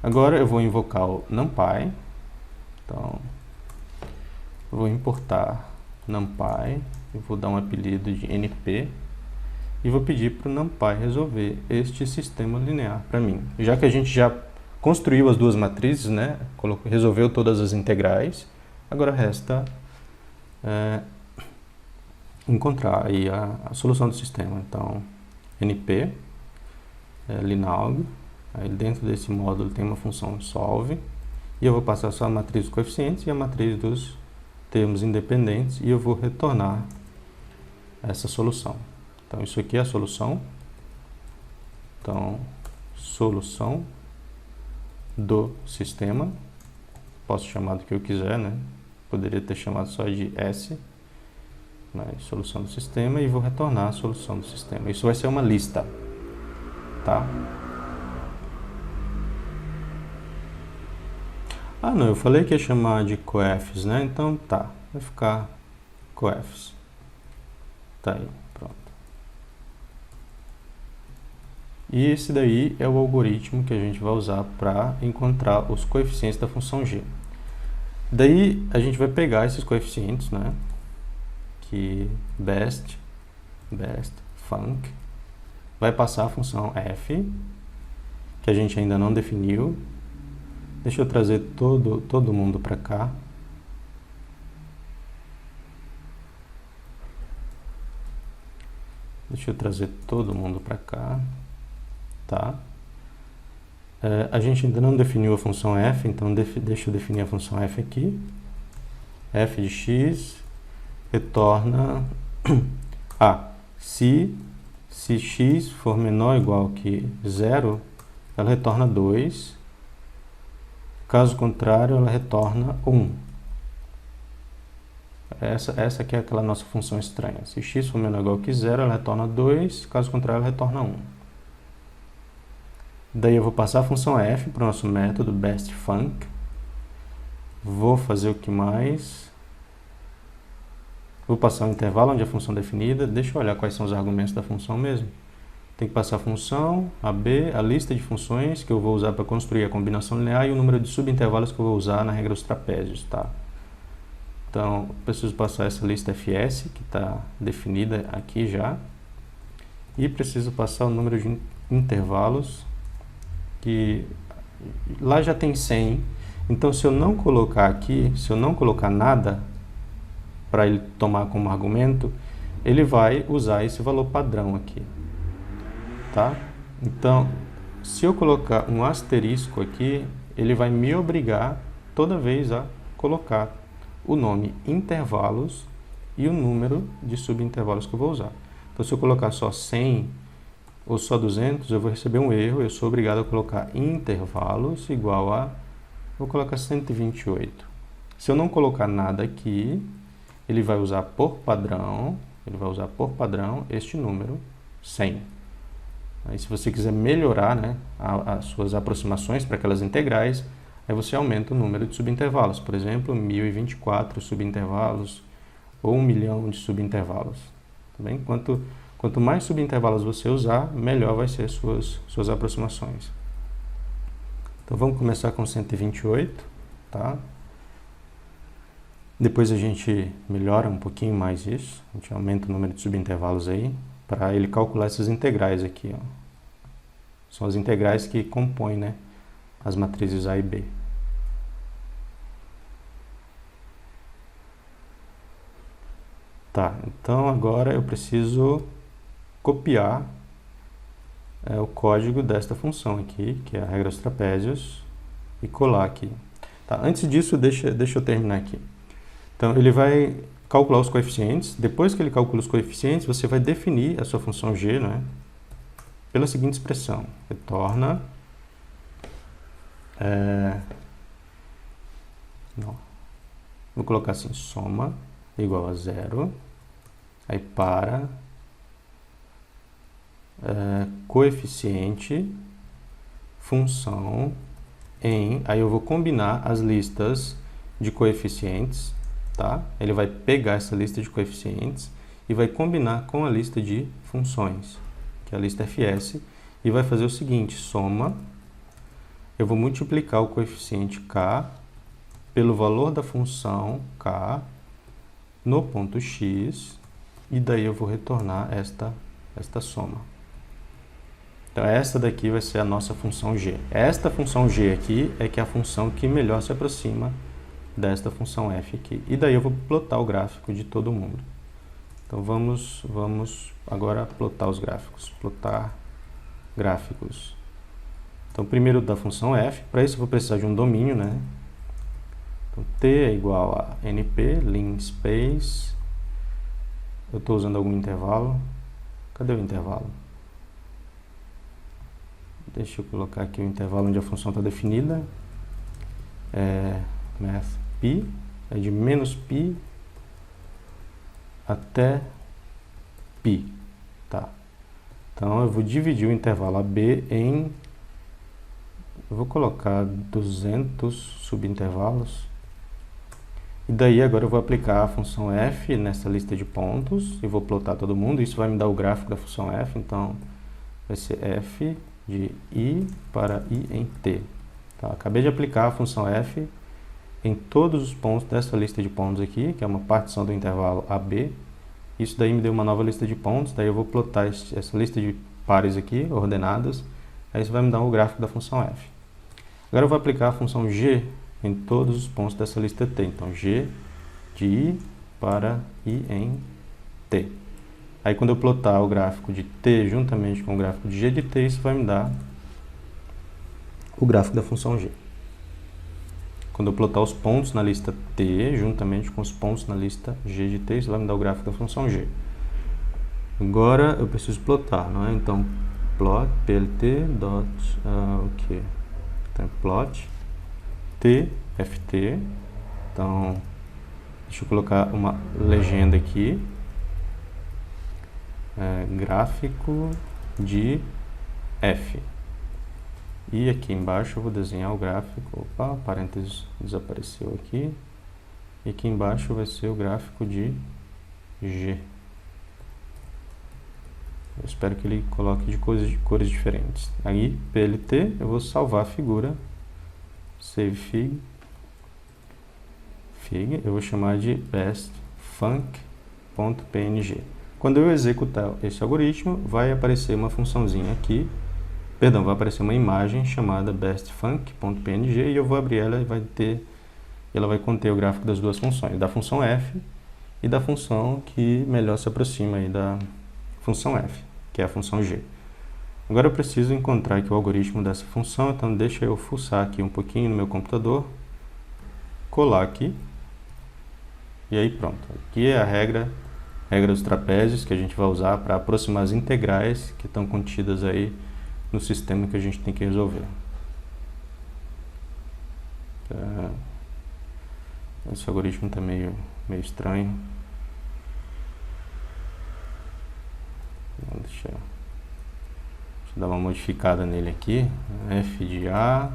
A: Agora eu vou invocar o NumPy. Então, eu vou importar NumPy. Eu vou dar um apelido de NP. E vou pedir para o NumPy resolver este sistema linear para mim. Já que a gente já construiu as duas matrizes, né? Resolveu todas as integrais. Agora resta encontrar aí a solução do sistema. Então, NP, Linaug, aí dentro desse módulo tem uma função solve, e eu vou passar só a matriz dos coeficientes e a matriz dos termos independentes, e eu vou retornar essa solução. Então, isso aqui é a solução. Então, solução do sistema. Posso chamar do que eu quiser, né? Poderia ter chamado só de S, mas solução do sistema, e vou retornar a solução do sistema. Isso vai ser uma lista, tá? Ah, não, eu falei que ia chamar de coefs, né? Então, tá, vai ficar coefs. Tá aí, pronto. E esse daí é o algoritmo que a gente vai usar para encontrar os coeficientes da função g. Daí a gente vai pegar esses coeficientes, né? Que best func, vai passar a função f, que a gente ainda não definiu. Deixa eu trazer todo mundo para cá. Deixa eu trazer todo mundo para cá, tá? A gente ainda não definiu a função f, então deixa eu definir a função f aqui. F de x retorna se x for menor ou igual que 0, ela retorna 2. Caso contrário, ela retorna 1. Essa aqui é aquela nossa função estranha. Se x for menor ou igual que 0, ela retorna 2. Caso contrário, ela retorna 1. Daí eu vou passar a função f para o nosso método bestFunc. Vou fazer o que mais? Vou passar um intervalo onde a função é definida. Deixa eu olhar quais são os argumentos da função mesmo. Tem que passar a função, a b, a lista de funções que eu vou usar para construir a combinação linear e o número de subintervalos que eu vou usar na regra dos trapézios, tá? Então, eu preciso passar essa lista fs, que está definida aqui já. E preciso passar o número de intervalos, que lá já tem 100. Então, se eu não colocar aqui, se eu não colocar nada para ele tomar como argumento, ele vai usar esse valor padrão aqui, tá? Então, se eu colocar um asterisco aqui, ele vai me obrigar toda vez a colocar o nome intervalos e o número de subintervalos que eu vou usar. Então, se eu colocar só 100 ou só 200, eu vou receber um erro. Eu sou obrigado a colocar intervalos igual a, vou colocar 128. Se eu não colocar nada aqui, ele vai usar por padrão, este número 100. Aí, se você quiser melhorar, né, as suas aproximações para aquelas integrais, aí você aumenta o número de subintervalos. Por exemplo, 1024 subintervalos ou 1 milhão de subintervalos. Tá bem? Quanto mais subintervalos você usar, melhor vai ser suas aproximações. Então vamos começar com 128, tá? Depois a gente melhora um pouquinho mais isso. A gente aumenta o número de subintervalos aí, para ele calcular essas integrais aqui, ó. São as integrais que compõem, né, as matrizes A e B. Tá, então agora eu preciso copiar o código desta função aqui, que é a regra dos trapézios, e colar aqui. Tá, antes disso, deixa eu terminar aqui. Então, ele vai calcular os coeficientes. Depois que ele calcula os coeficientes, você vai definir a sua função g, né, pela seguinte expressão. Retorna... vou colocar assim, soma igual a 0. Aí para... coeficiente função em... Aí eu vou combinar as listas de coeficientes, tá? Ele vai pegar essa lista de coeficientes e vai combinar com a lista de funções, que é a lista fs, e vai fazer o seguinte, soma, eu vou multiplicar o coeficiente k pelo valor da função k no ponto x, e daí eu vou retornar esta soma. Então, essa daqui vai ser a nossa função g. Esta função g aqui é que é a função que melhor se aproxima desta função f aqui. E daí eu vou plotar o gráfico de todo mundo. Então, vamos agora plotar os gráficos. Plotar gráficos. Então, primeiro da função f. Para isso, eu vou precisar de um domínio, né? Então, t é igual a np, linspace. Eu estou usando algum intervalo. Cadê o intervalo? Deixa eu colocar aqui o intervalo onde a função está definida. Math_pi é de menos pi até pi. Tá. Então, eu vou dividir o intervalo AB em... Eu vou colocar 200 subintervalos. E daí, agora eu vou aplicar a função f nessa lista de pontos. E vou plotar todo mundo. Isso vai me dar o gráfico da função f. Então, vai ser f de i para i em t. Tá? Acabei de aplicar a função f em todos os pontos dessa lista de pontos aqui, que é uma partição do intervalo AB. Isso daí me deu uma nova lista de pontos, daí eu vou plotar essa lista de pares aqui, ordenadas, aí isso vai me dar o gráfico da função f. Agora eu vou aplicar a função g em todos os pontos dessa lista t. Então, g de i para i em t. Aí quando eu plotar o gráfico de t juntamente com o gráfico de g de t, isso vai me dar o gráfico da função g. Quando eu plotar os pontos na lista t juntamente com os pontos na lista g de t, isso vai me dar o gráfico da função g. Agora eu preciso plotar, não é? Então, plot plt dot Então, plot t ft. Então, deixa eu colocar uma legenda aqui. Gráfico de f. E aqui embaixo eu vou desenhar o gráfico. Opa, parênteses desapareceu aqui. E aqui embaixo vai ser o gráfico de g. Eu espero que ele coloque de cores diferentes. Aí, plt, eu vou salvar a figura. Save fig. Eu vou chamar de bestfunc.png. Quando eu executar esse algoritmo, vai aparecer uma funçãozinha aqui. Perdão, vai aparecer uma imagem chamada bestfunc.png e eu vou abrir ela e ela vai conter o gráfico das duas funções, da função f e da função que melhor se aproxima aí da função f, que é a função g. Agora eu preciso encontrar aqui o algoritmo dessa função, então deixa eu fuçar aqui um pouquinho no meu computador, colar aqui, e aí pronto. Aqui é a regra dos trapézios que a gente vai usar para aproximar as integrais que estão contidas aí no sistema que a gente tem que resolver. Esse algoritmo está meio estranho. Deixa eu dar uma modificada nele aqui. F de A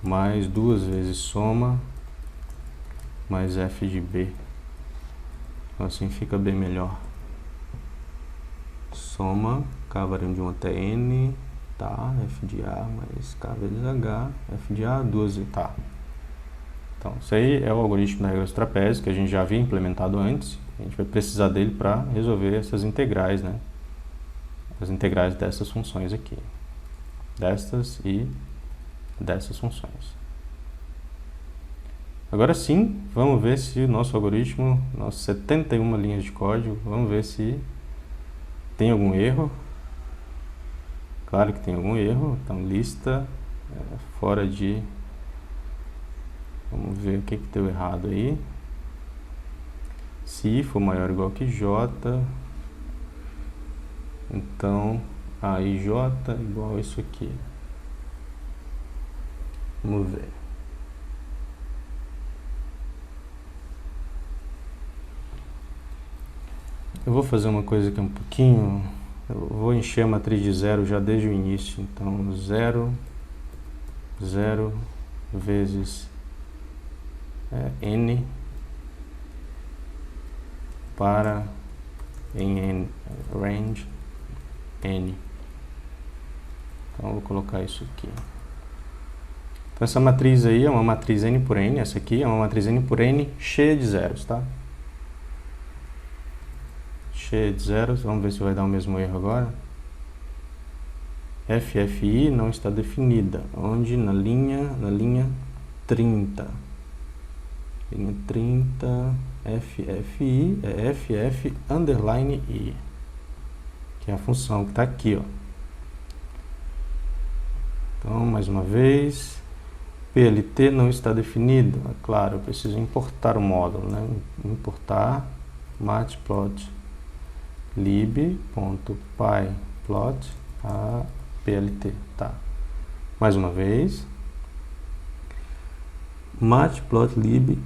A: mais 2 vezes soma mais F de B. Assim fica bem melhor. Soma K variando de 1 até N, tá? F de A mais K vezes H, F de A, 2, tá? Então, isso aí é o algoritmo da regra dos trapézios, que a gente já havia implementado antes. A gente vai precisar dele para resolver essas integrais, né? As integrais dessas funções aqui. Destas e dessas funções. Agora sim, vamos ver se o nosso algoritmo, nossas 71 linhas de código, vamos ver se tem algum erro. Claro que tem algum erro. Então, lista fora de... Vamos ver o que deu errado aí. Se for maior ou igual que J, então aí J igual a isso aqui. Vamos ver. Eu vou fazer uma coisa aqui um pouquinho... Eu vou encher a matriz de 0 já desde o início. Então, 0, 0 vezes n para em range n. Então, eu vou colocar isso aqui. Então, essa matriz aí é uma matriz n por n. Essa aqui é uma matriz n por n cheia de zeros, tá? Cheia de zeros. Vamos ver se vai dar o mesmo erro agora. FFI não está definida. Onde? Na linha 30. Linha 30, FFI é FF underline I, que é a função que está aqui, ó. Então, mais uma vez, PLT não está definido. É claro, eu preciso importar o módulo, né? Importar matplotlib.pyplot a PLT, tá? Mais uma vez, matplotlib.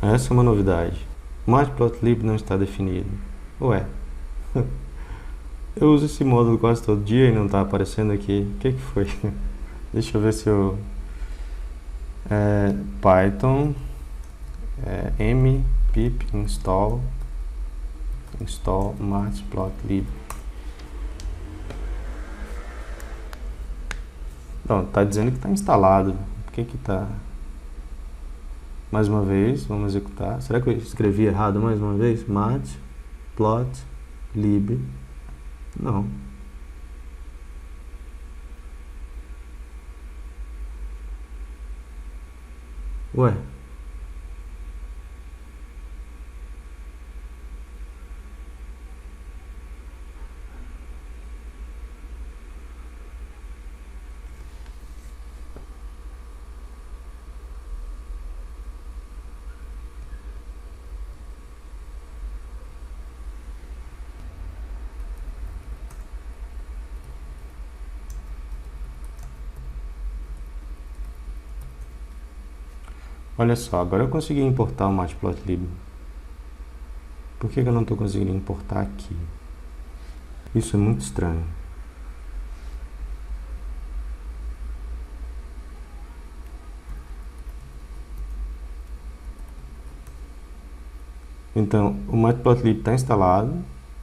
A: Essa é uma novidade. Matplotlib não está definido. Ué, eu uso esse módulo quase todo dia e não está aparecendo aqui. O que foi? Deixa eu ver se eu... Python m pip install install matplotlib. Pronto, está dizendo que está instalado. Por que que está? Mais uma vez, vamos executar. Será que eu escrevi errado mais uma vez? Matplotlib. Não. Ué. Olha só, agora eu consegui importar o matplotlib. Por que eu não estou conseguindo importar aqui? Isso é muito estranho. Então, o matplotlib está instalado.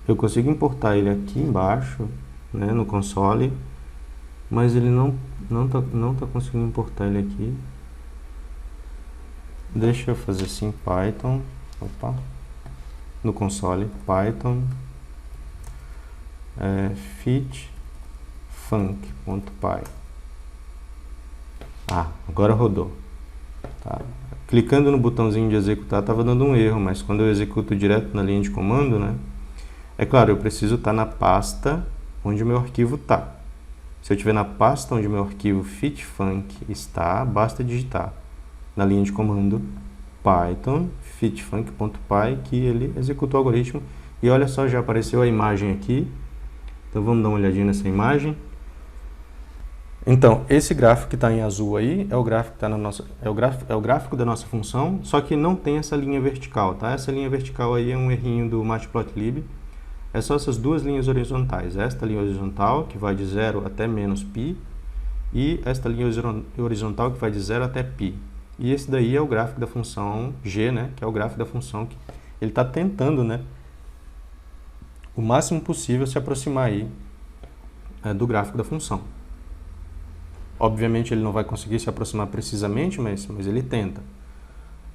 A: Eu consigo importar ele aqui embaixo, né, no console, mas ele não tá conseguindo importar ele aqui. Deixa eu fazer assim, Python, no console, Python fitfunc.py. Agora rodou. Tá. Clicando no botãozinho de executar estava dando um erro, mas quando eu executo direto na linha de comando, né? É claro, eu preciso estar na pasta onde o meu arquivo está. Se eu estiver na pasta onde o meu arquivo fitfunc está, basta digitar na linha de comando Python fitfunc.py que ele executa o algoritmo. E olha só, já apareceu a imagem aqui. Então vamos dar uma olhadinha nessa imagem. Então, esse gráfico que está em azul aí é o gráfico que tá na nossa, é o gráfico da nossa função, só que não tem essa linha vertical, tá? Essa linha vertical aí é um errinho do matplotlib. É só essas duas linhas horizontais. Esta linha horizontal, que vai de 0 até menos π, e esta linha horizontal, que vai de 0 até π. E esse daí é o gráfico da função g, né? Que é o gráfico da função que ele está tentando, né, o máximo possível se aproximar aí do gráfico da função. Obviamente ele não vai conseguir se aproximar precisamente, mas ele tenta.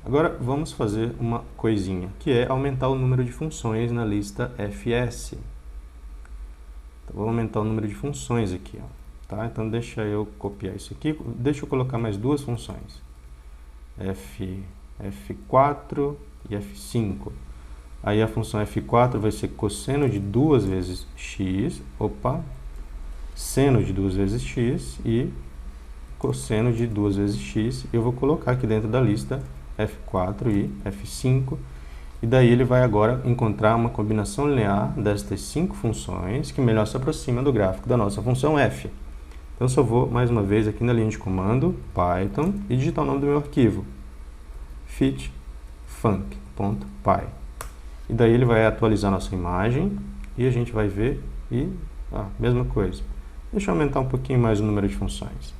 A: Agora vamos fazer uma coisinha, que é aumentar o número de funções na lista fs. Então, vou aumentar o número de funções aqui, ó, tá? Então deixa eu copiar isso aqui, deixa eu colocar mais duas funções, f4 e f5. Aí a função f4 vai ser cosseno de 2 vezes x, seno de 2 vezes x e cosseno de 2 vezes x. Eu vou colocar aqui dentro da lista f4 e f5, e daí ele vai agora encontrar uma combinação linear destas 5 funções que melhor se aproxima do gráfico da nossa função f. Então só vou mais uma vez aqui na linha de comando Python e digitar o nome do meu arquivo, fitfunc.py. E daí ele vai atualizar nossa imagem e a gente vai ver e mesma coisa. Deixa eu aumentar um pouquinho mais o número de funções.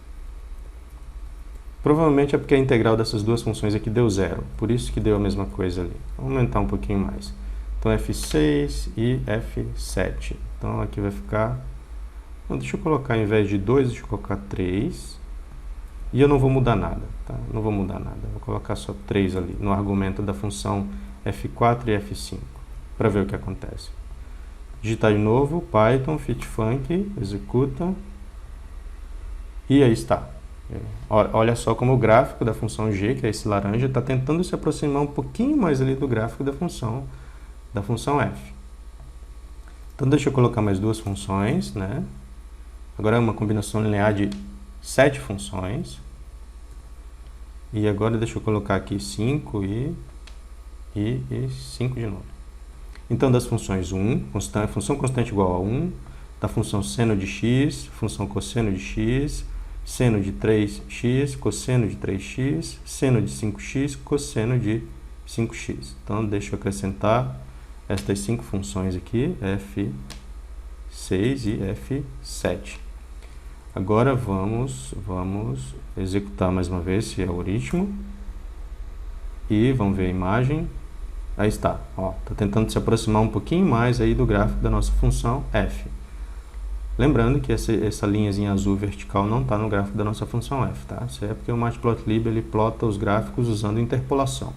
A: Provavelmente é porque a integral dessas duas funções aqui deu 0, por isso que deu a mesma coisa ali. Vou aumentar um pouquinho mais. Então F6 e F7. Então aqui vai ficar... deixa eu colocar, ao invés de 2, deixa eu colocar 3. E eu não vou mudar nada, tá? Não vou mudar nada. Vou colocar só 3 ali, no argumento da função F4 e F5, para ver o que acontece. Digitar de novo, Python, fitfunc, executa. E aí está. Olha só como o gráfico da função g, que é esse laranja, está tentando se aproximar um pouquinho mais ali do gráfico da função f. Então deixa eu colocar mais duas funções, né? Agora é uma combinação linear de 7 funções. E agora deixa eu colocar aqui 5 e 5 de novo. Então das funções 1, função constante igual a 1, da função seno de x, função cosseno de x, seno de 3x, cosseno de 3x, seno de 5x, cosseno de 5x. Então, deixa eu acrescentar estas 5 funções aqui, f6 e f7. Agora vamos executar mais uma vez esse algoritmo e vamos ver a imagem. Aí está, ó, tá tentando se aproximar um pouquinho mais aí do gráfico da nossa função f. Lembrando que essa linhazinha azul vertical não está no gráfico da nossa função f, tá? Isso é porque o Matplotlib ele plota os gráficos usando interpolação.